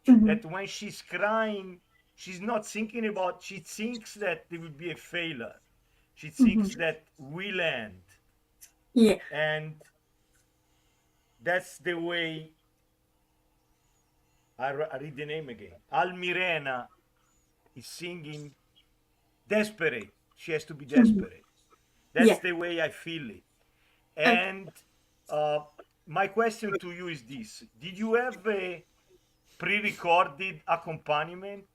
Mhm. That when she's crying, she's not thinking about, she thinks that there will be a failure. She thinks Mhm. that we'll end. Yeah. And that's the way I read the name again. Almirena is singing desperate. She has to be desperate. That's Yeah. the way I feel it. Okay. And my question to you is this: did you have a pre-recorded accompaniment?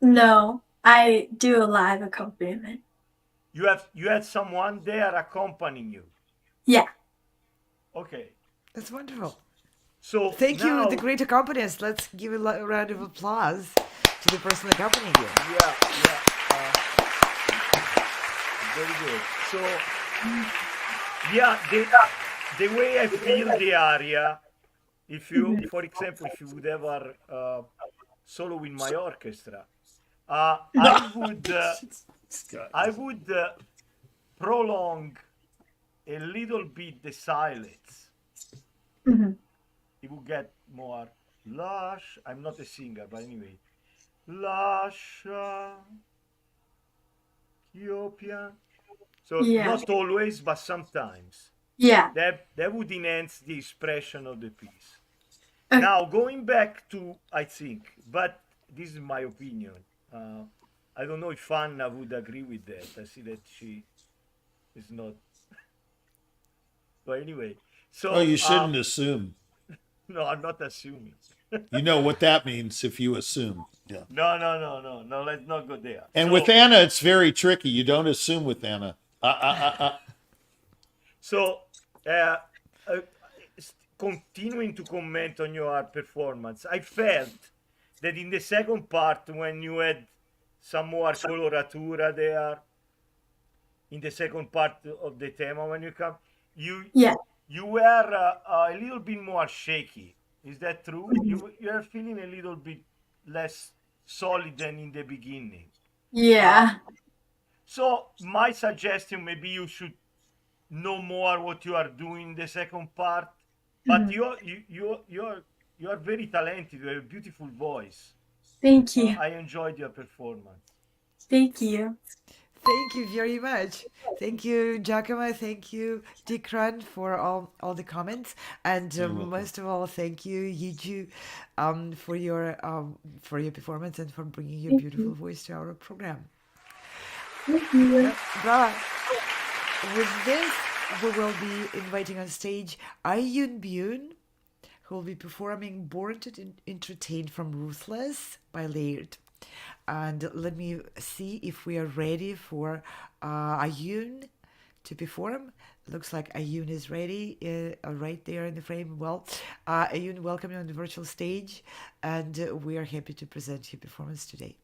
No, I do a live accompaniment. You had someone there accompanying you. Yeah. Okay. That's wonderful. So Thank now, you, the great accompanist. Let's give a round of applause to the person accompanying you. Yeah, yeah. Very good. So, yeah, the way I feel the aria, if you, for example, if you would ever solo in my orchestra, I would prolong a little bit the silence. Mhm. It would get more lush. I'm not a singer, but anyway, lascia Ethiopia. So Yeah. not always, but sometimes. Yeah. That would enhance the expression of the piece. Okay. Now going back to, I think, but this is my opinion. I don't know if Anna would agree with that. I see that she is not. But anyway, so. Oh, you shouldn't assume. No, I'm not assuming. You know what that means if you assume. Yeah. No. Let's not go there. And So- with Anna, it's very tricky. You don't assume with Anna. So, continuing to comment on your performance, I felt that in the second part, when you had some more coloratura there, in the second part of the tema, when you come, you were a little bit more shaky. Is that true? You are feeling a little bit less solid than in the beginning. Yeah. So my suggestion, maybe you should know more what you are doing in the second part. But you are very talented. You have a beautiful voice. Thank you. I enjoyed your performance. Thank you. Thank you very much. Thank you, Giacomo. Thank you, Dikran, for all the comments. And most of all, thank you, Yiju, for your performance and for bringing your Thank beautiful you. voice to our program. Thank you. Bravo. With this, we will be inviting on stage Ayun Byun, who will be performing Born to Entertain from Ruthless by Laird. And let me see if we are ready for Ayun to perform. Looks like Ayun is ready right there in the frame. Well, Ayun, welcome you on the virtual stage, and we are happy to present your performance today.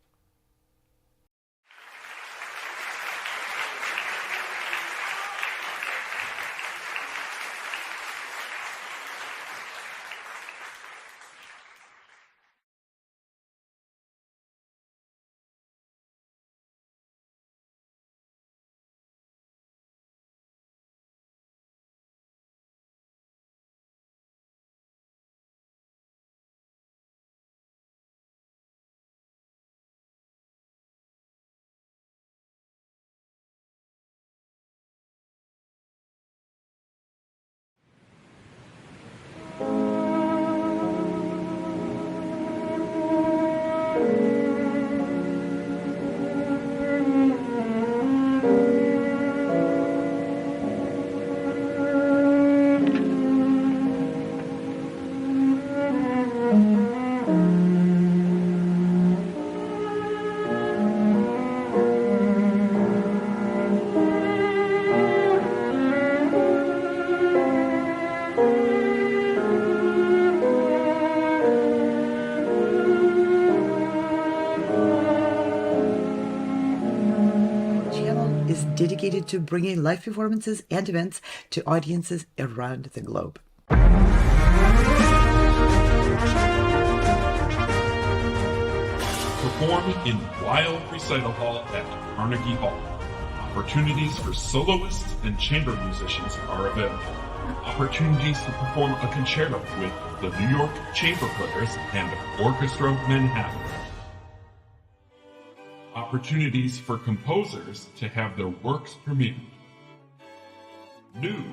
Dedicated to bringing live performances and events to audiences around the globe. Perform in Weill Recital Hall at Carnegie Hall. Opportunities for soloists and chamber musicians are available. Opportunities to perform a concerto with the New York Chamber Players and Orchestra Manhattan. Opportunities for composers to have their works premiered. New,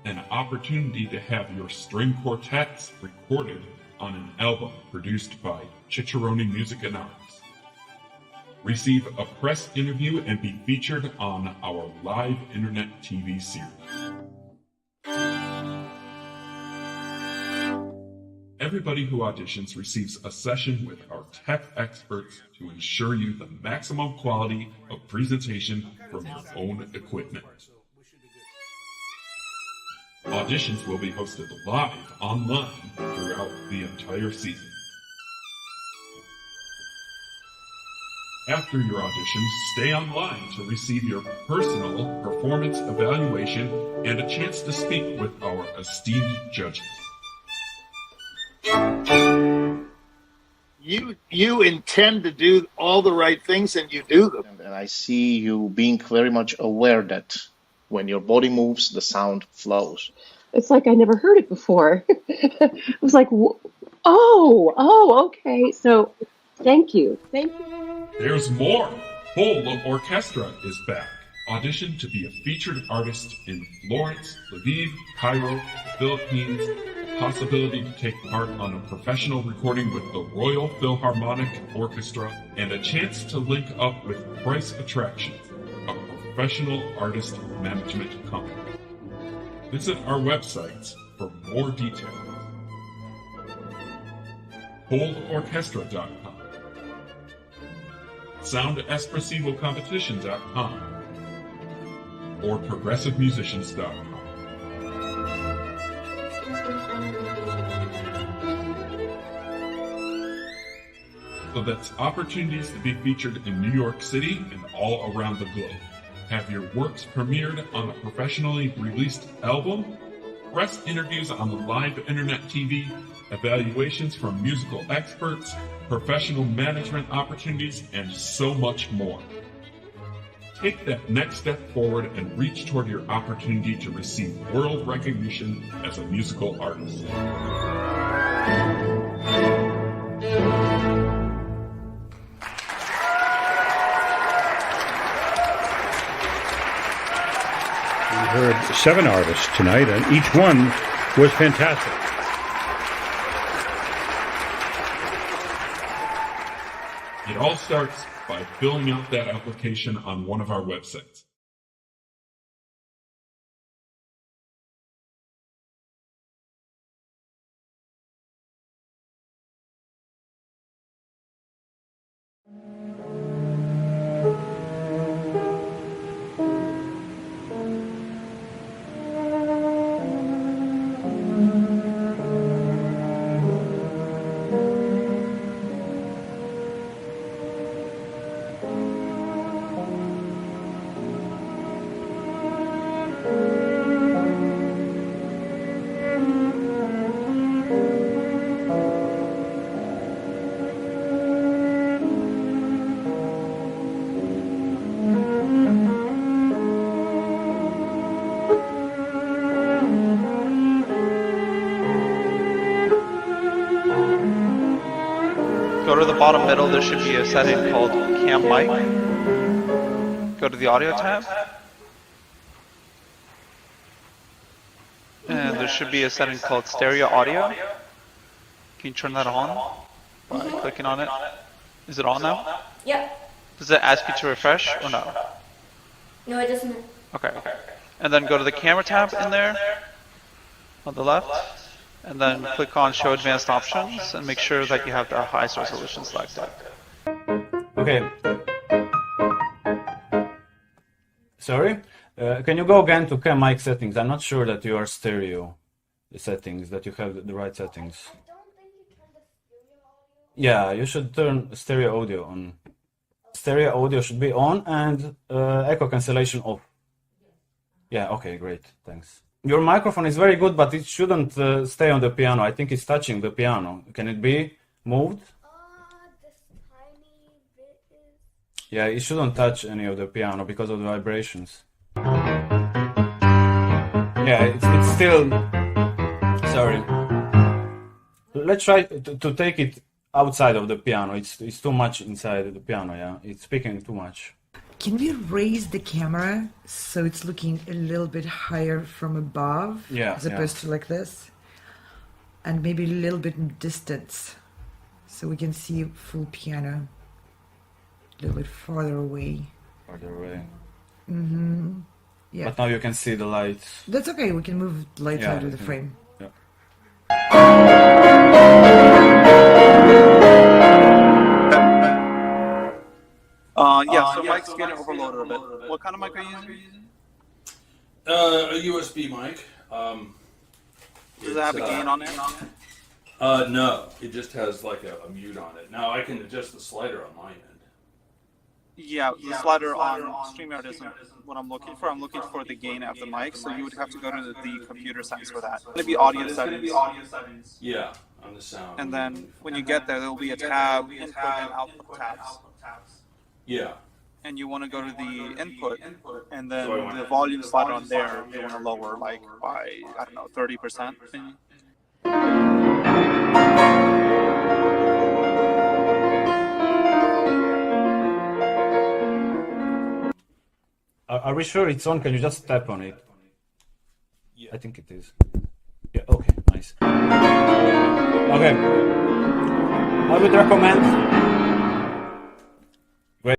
an opportunity to have your string quartets recorded on an album produced by Cicciarone Music Anonymous. Receive a press interview and be featured on our live internet TV series. Everybody who auditions receives a session with our tech experts to ensure you the maximum quality of presentation from your own equipment. Auditions will be hosted live online throughout the entire season. After your auditions, stay online to receive your personal performance evaluation and a chance to speak with our esteemed judges. You intend to do all the right things and you do them. And I see you being very much aware that when your body moves, the sound flows. It's like I never heard it before. I was like, oh, okay. So thank you. There's more. Whole Orchestra is back. Audition to be a featured artist in Florence, Lviv, Cairo, the Philippines. Possibility to take part on a professional recording with the Royal Philharmonic Orchestra, and a chance to link up with Price Attractions, a professional artist management company. Visit our websites for more details. HoldOrchestra.com, SoundEspressivoCompetition.com, or ProgressiveMusicians.com. So that's opportunities to be featured in New York City and all around the globe. Have your works premiered on a professionally released album, press interviews on the live internet TV, evaluations from musical experts, professional management opportunities, and so much more. Take that next step forward and reach toward your opportunity to receive world recognition as a musical artist. We heard 7 artists tonight, and each one was fantastic. It all starts by filling out that application on one of our websites. Go to the bottom middle, there should be a setting called Cam Mic. Go to the audio tab. And there should be a setting called stereo audio. Can you turn that on by clicking on it? Is it on now? Yep. Does it ask you to refresh or no? No, it doesn't. Okay. And then go to the camera tab in there on the left. And then click on Show Advanced Options and make sure that you have the highest resolution selected. Okay. Sorry? Can you go again to Cam Mic settings? I'm not sure that you are stereo settings, that you have the right settings. Yeah, you should turn stereo audio on. Stereo audio should be on and echo cancellation off. Yeah, okay, great, thanks. Your microphone is very good, but it shouldn't stay on the piano. I think it's touching the piano. Can it be moved? This tiny bit is... Yeah, it shouldn't touch any of the piano because of the vibrations. Yeah, it's still. Sorry. Let's try to take it outside of the piano. It's too much inside the piano. Yeah, it's speaking too much. Can we raise the camera so it's looking a little bit higher from above, Yeah, as opposed to like this, and maybe a little bit in distance, so we can see full piano a little bit farther away. Farther away. Mm-hmm. Yeah. But now you can see the lights. That's okay. We can move lights out of the frame. Yeah. So mic's getting overloaded a bit. What kind of mic are you using? A USB mic. Does it have a gain on there? No, it just has like a mute on it. Now I can adjust the slider on my end. Yeah, the slider on StreamYard isn't what I'm looking for. I'm looking for the gain of the mic, so you would have to go to the computer settings for that. It'll be audio settings. Yeah, on the sound. And then when you get there, there'll be a tab, input and output tabs. Yeah. And you want to go to the input, and then the volume slider on there, you want to lower like by, I don't know, 30%. Are we sure it's on? Can you just tap on it? Yeah. I think it is. Yeah, okay, nice. Okay. I would recommend... Great.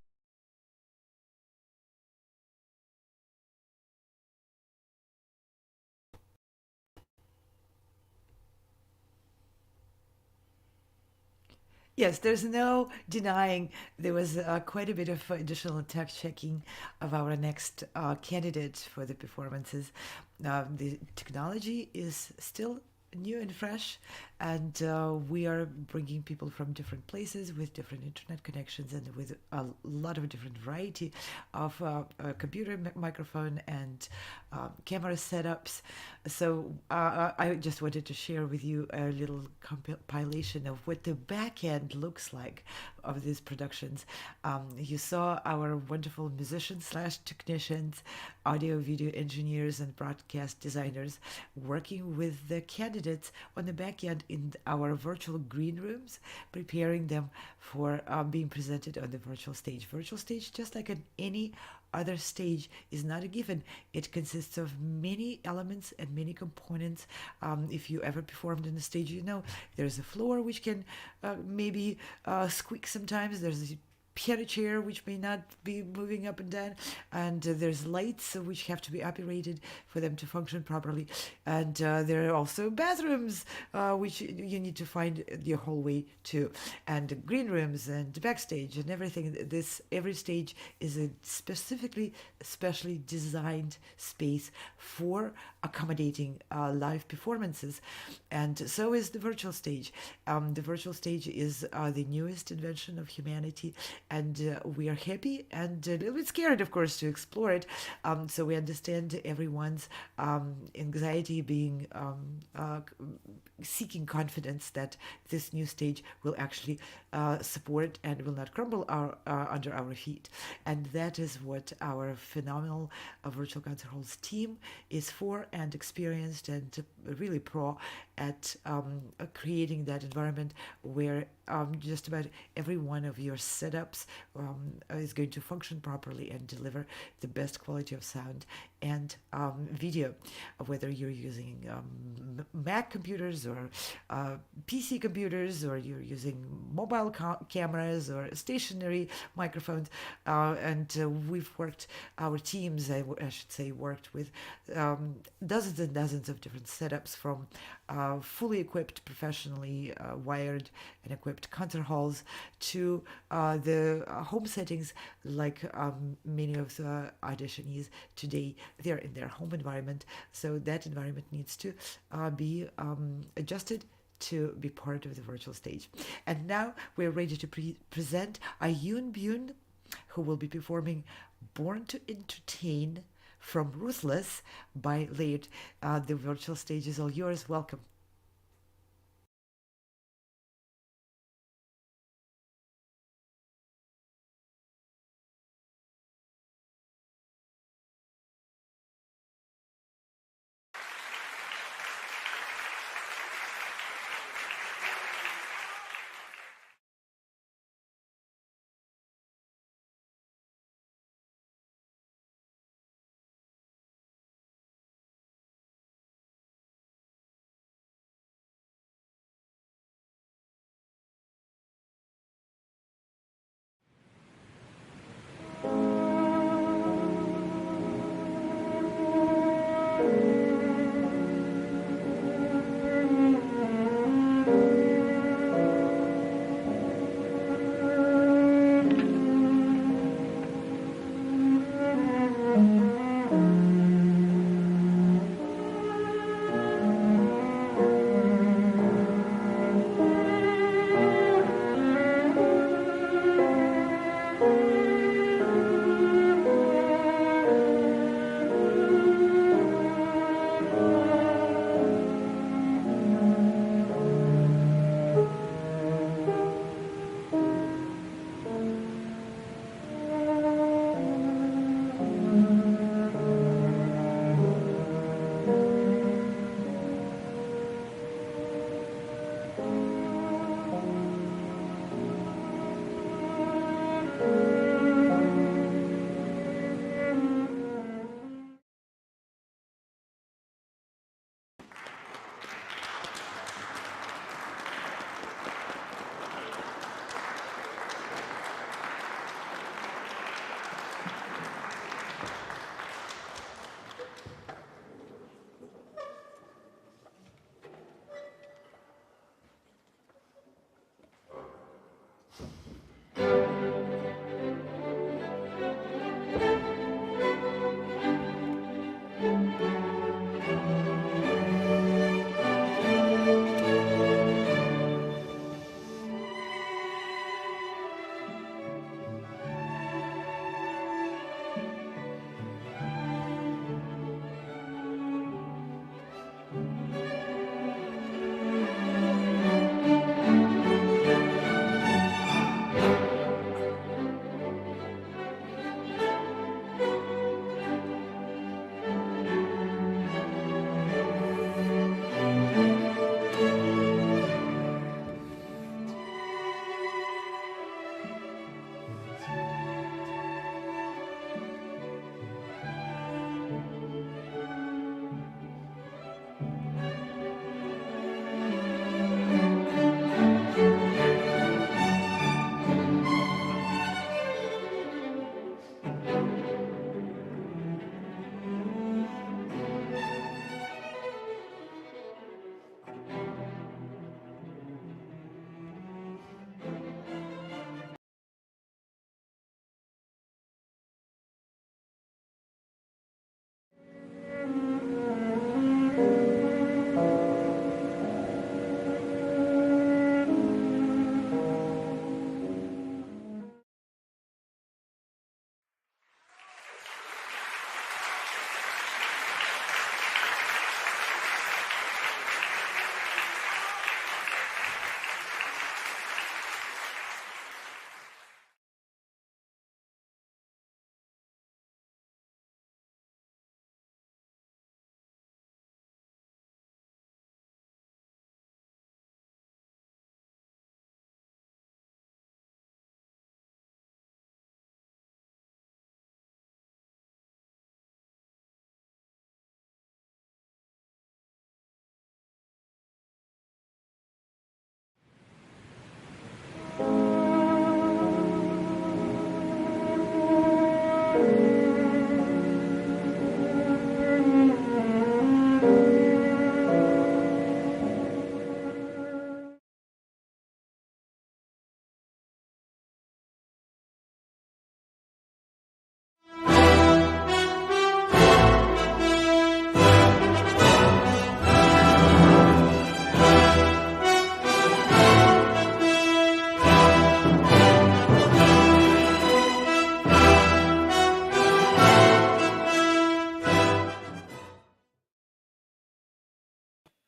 Yes, there's no denying there was quite a bit of additional tech checking of our next candidate for the performances. The technology is still new and fresh, and we are bringing people from different places with different internet connections and with a lot of different variety of computer microphone and camera setups. So I just wanted to share with you a little compilation of what the back end looks like of these productions. You saw our wonderful musicians / technicians, audio video engineers and broadcast designers working with the candidates on the back end in our virtual green rooms, preparing them for being presented on the virtual stage. Virtual stage, just like on any other stage, is not a given. It consists of many elements and many components. If you ever performed on the stage, you know there's a floor which can maybe squeak sometimes. There's a piano chair which may not be moving up and down, and there's lights which have to be operated for them to function properly, and there are also bathrooms which you need to find your whole way to, and green rooms and backstage and everything. Every stage is a specially designed space for accommodating live performances, and so is the virtual stage. The virtual stage is the newest invention of humanity, and we are happy and a little bit scared, of course, to explore it. So we understand everyone's anxiety being seeking confidence that this new stage will actually support and will not crumble under our feet. And that is what our phenomenal virtual concert halls team is for, and experienced and really pro at creating that environment where just about every one of your setups is going to function properly and deliver the best quality of sound and video, whether you're using Mac computers or PC computers, or you're using mobile cameras or stationary microphones. And we've worked, our teams, I should say, worked with dozens and dozens of different setups, from fully equipped, professionally wired and equipped concert halls to the home settings, like many of the auditionees today. They're in their home environment, so that environment needs to be adjusted to be part of the virtual stage. And now we're ready to present Ayun Byun, who will be performing Born to Entertain from Ruthless by Laird. The virtual stage is all yours. Welcome.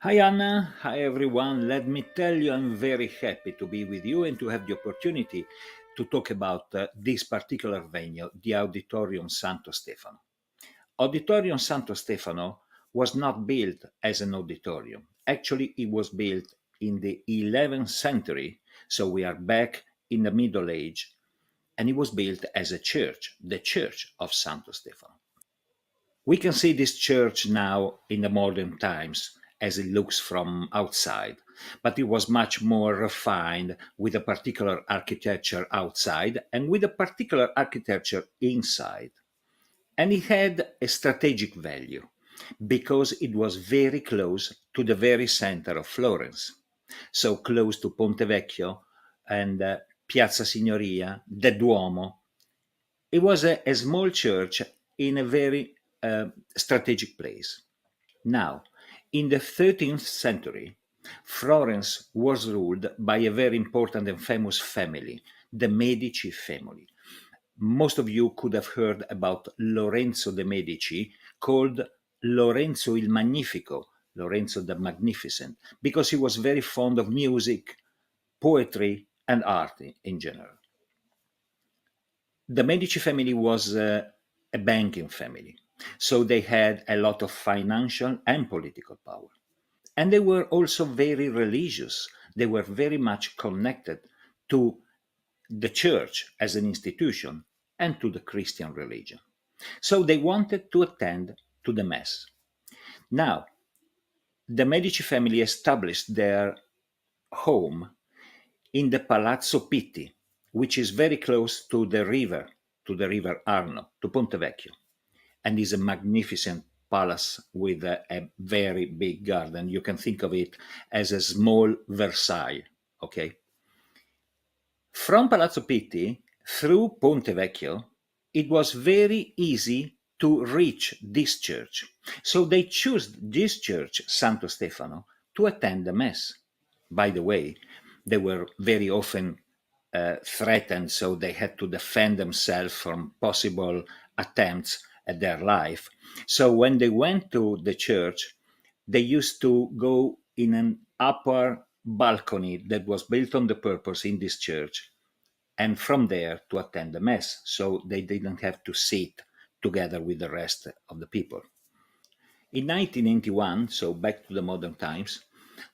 Hi Anna, hi everyone. Let me tell you, I'm very happy to be with you and to have the opportunity to talk about this particular venue, the Auditorium Santo Stefano. Auditorium Santo Stefano was not built as an auditorium. Actually, it was built in the 11th century, so we are back in the Middle Age, and it was built as a church, the Church of Santo Stefano. We can see this church now in the modern times as it looks from outside, but it was much more refined with a particular architecture outside and with a particular architecture inside. And it had a strategic value because it was very close to the very center of Florence, so close to Ponte Vecchio and Piazza Signoria, the Duomo. It was a small church in a very strategic place. Now, in the 13th century, Florence was ruled by a very important and famous family, the Medici family. Most of you could have heard about Lorenzo de' Medici, called Lorenzo il Magnifico, Lorenzo the Magnificent, because he was very fond of music, poetry, and art in general. The Medici family was a banking family, so they had a lot of financial and political power. And they were also very religious. They were very much connected to the church as an institution and to the Christian religion. So they wanted to attend to the Mass. Now, the Medici family established their home in the Palazzo Pitti, which is very close to the river Arno, to Ponte Vecchio, and is a magnificent palace with a very big garden. You can think of it as a small Versailles, okay? From Palazzo Pitti through Ponte Vecchio, it was very easy to reach this church. So they chose this church, Santo Stefano, to attend the Mass. By the way, they were very often threatened, so they had to defend themselves from possible attempts at their life. So when they went to the church, they used to go in an upper balcony that was built on the purpose in this church, and from there to attend the Mass, so they didn't have to sit together with the rest of the people. In 1991, so back to the modern times,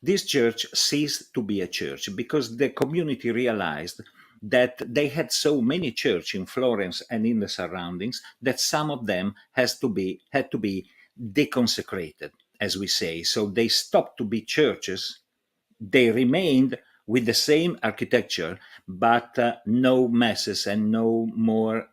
this church ceased to be a church because the community realized that they had so many churches in Florence and in the surroundings that some of them had to be deconsecrated, as we say. So they stopped to be churches. They remained with the same architecture, but no masses and no more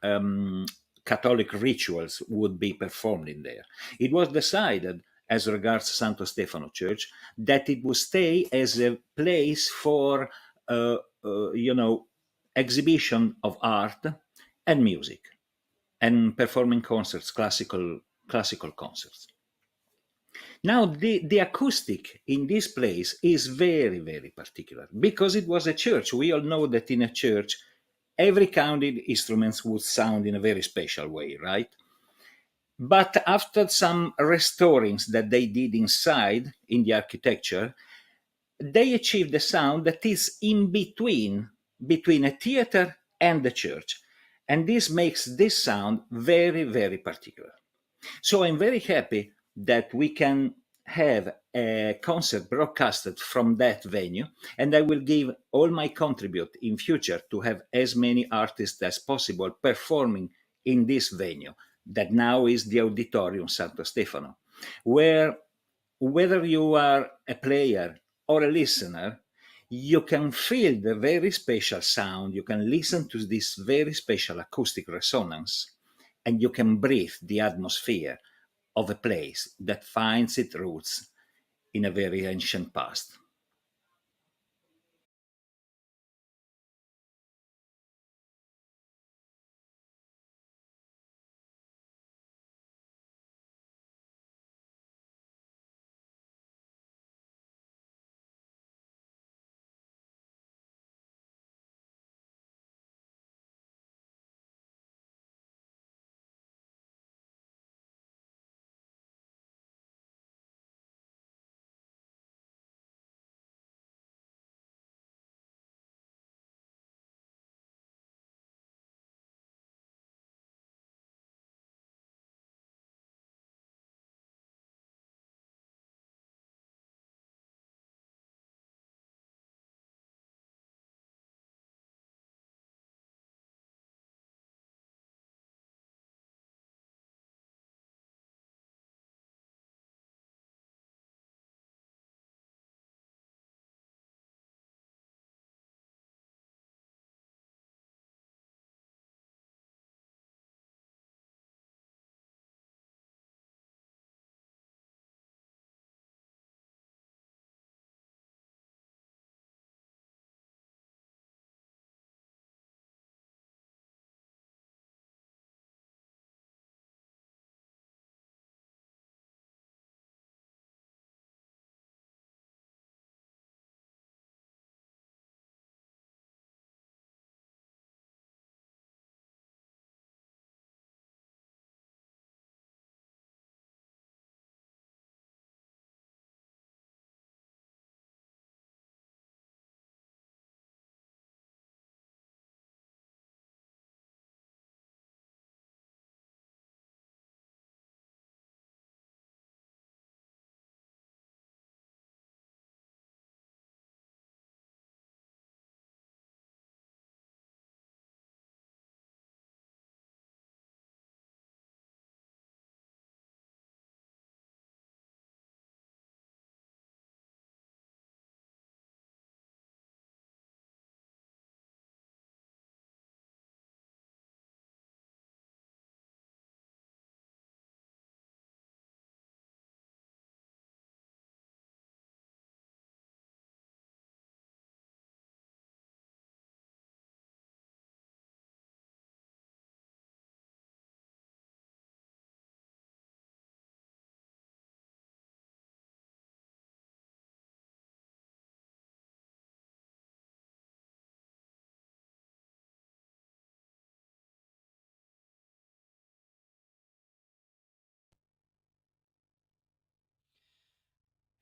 Catholic rituals would be performed in there. It was decided, as regards Santo Stefano Church, that it would stay as a place for, exhibition of art and music, and performing concerts, classical concerts. Now, the acoustic in this place is very, very particular because it was a church. We all know that in a church, every counted instruments would sound in a very special way, right? But after some restorings that they did inside in the architecture, they achieved a sound that is in between a theater and the church. And this makes this sound very, very particular. So I'm very happy that we can have a concert broadcasted from that venue, and I will give all my contribute in future to have as many artists as possible performing in this venue that now is the Auditorium Santo Stefano, where whether you are a player or a listener, you can feel the very special sound, you can listen to this very special acoustic resonance, and you can breathe the atmosphere of a place that finds its roots in a very ancient past.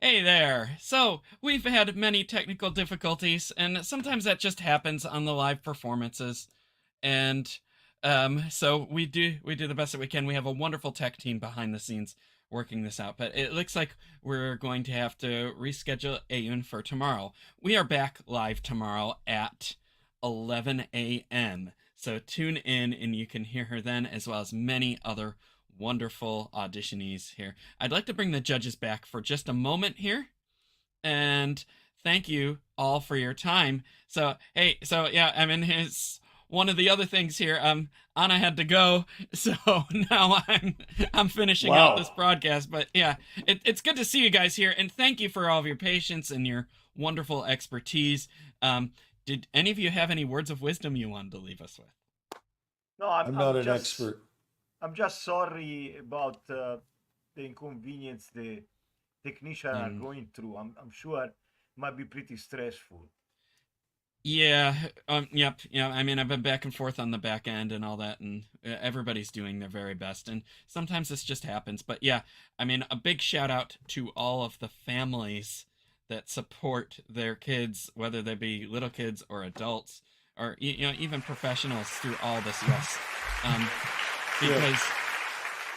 Hey there. So, we've had many technical difficulties, and sometimes that just happens on the live performances. And so we do the best that we can. We have a wonderful tech team behind the scenes working this out, but it looks like we're going to have to reschedule Ayun for tomorrow. We are back live tomorrow at 11 a.m. So tune in and you can hear her then, as well as many other wonderful auditionees here. I'd like to bring the judges back for just a moment here, and thank you all for your time. So hey, so yeah, I mean, his one of the other things here, Anna had to go, so now I'm finishing out this broadcast. But yeah, it's good to see you guys here, and thank you for all of your patience and your wonderful expertise. Did any of you have any words of wisdom you wanted to leave us with? No, I'm not an expert. I'm just sorry about the inconvenience the technicians are going through. I'm sure it might be pretty stressful. Yeah, yep, yeah. I mean, I've been back and forth on the back end and all that, and everybody's doing their very best, and sometimes this just happens. But yeah, I mean, a big shout out to all of the families that support their kids, whether they be little kids or adults, or even professionals through all this. Yes, because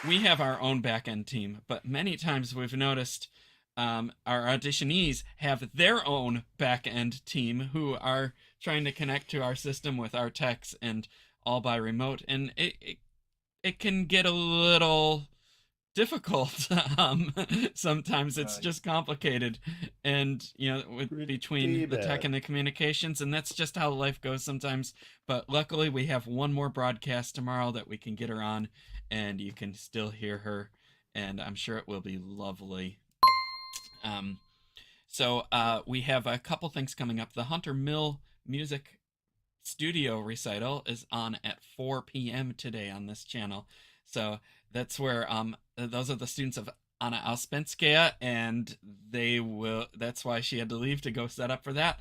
we have our own back end team, but many times we've noticed our auditionees have their own back-end team who are trying to connect to our system with our techs and all by remote, and it can get a little difficult. Sometimes it's just complicated, and between the tech and the communications, and that's just how life goes sometimes. But luckily we have one more broadcast tomorrow that we can get her on, and you can still hear her, and I'm sure it will be lovely. So we have a couple things coming up. The Hunter Mill Music Studio recital is on at 4 p.m. today on this channel. So that's where those are the students of Anna Ouspenskaya, and that's why she had to leave to go set up for that.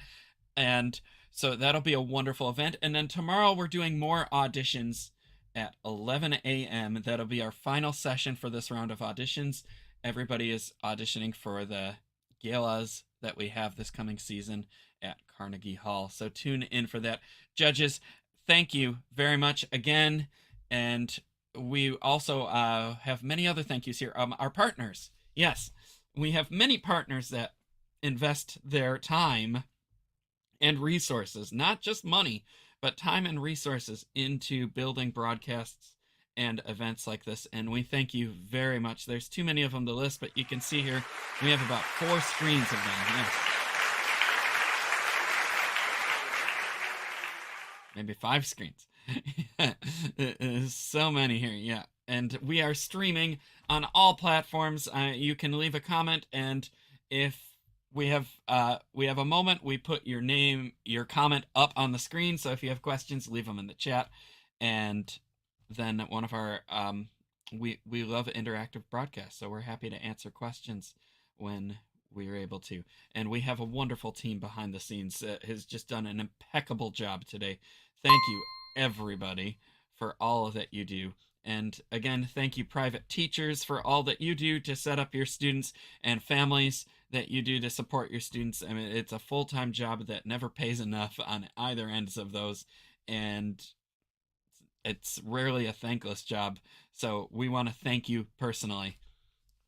And so that'll be a wonderful event. And then tomorrow we're doing more auditions at 11 a.m. That'll be our final session for this round of auditions. Everybody is auditioning for the galas that we have this coming season at Carnegie Hall. So tune in for that. Judges, thank you very much again. And we also have many other thank yous here. Our partners. Yes, we have many partners that invest their time and resources, not just money, but time and resources into building broadcasts and events like this, and we thank you very much. There's too many of them to list, but you can see here we have about 4 screens of them. Yes. Maybe 5 screens. There's so many here, yeah. And we are streaming on all platforms. You can leave a comment, and if we have a moment, we put your name, your comment up on the screen. So if you have questions, leave them in the chat, and then one of our we love interactive broadcasts, so we're happy to answer questions when we're able to. And we have a wonderful team behind the scenes that has just done an impeccable job today. Thank you everybody for all that you do. And again, thank you private teachers for all that you do to set up your students, and families that you do to support your students. I mean, it's a full-time job that never pays enough on either ends of those, and it's rarely a thankless job, so we want to thank you personally.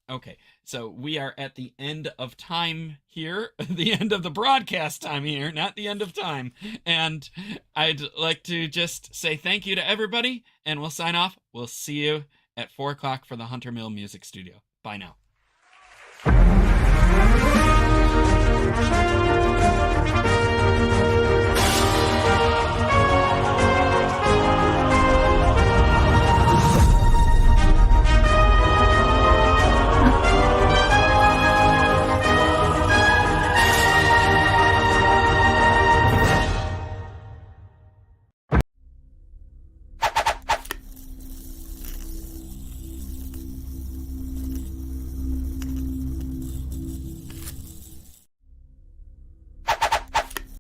Okay, so we are at the end of time here, the end of the broadcast time here, not the end of time. And I'd like to just say thank you to everybody, and we'll sign off. We'll see you at 4 o'clock for the Hunter Mill Music Studio. Bye now.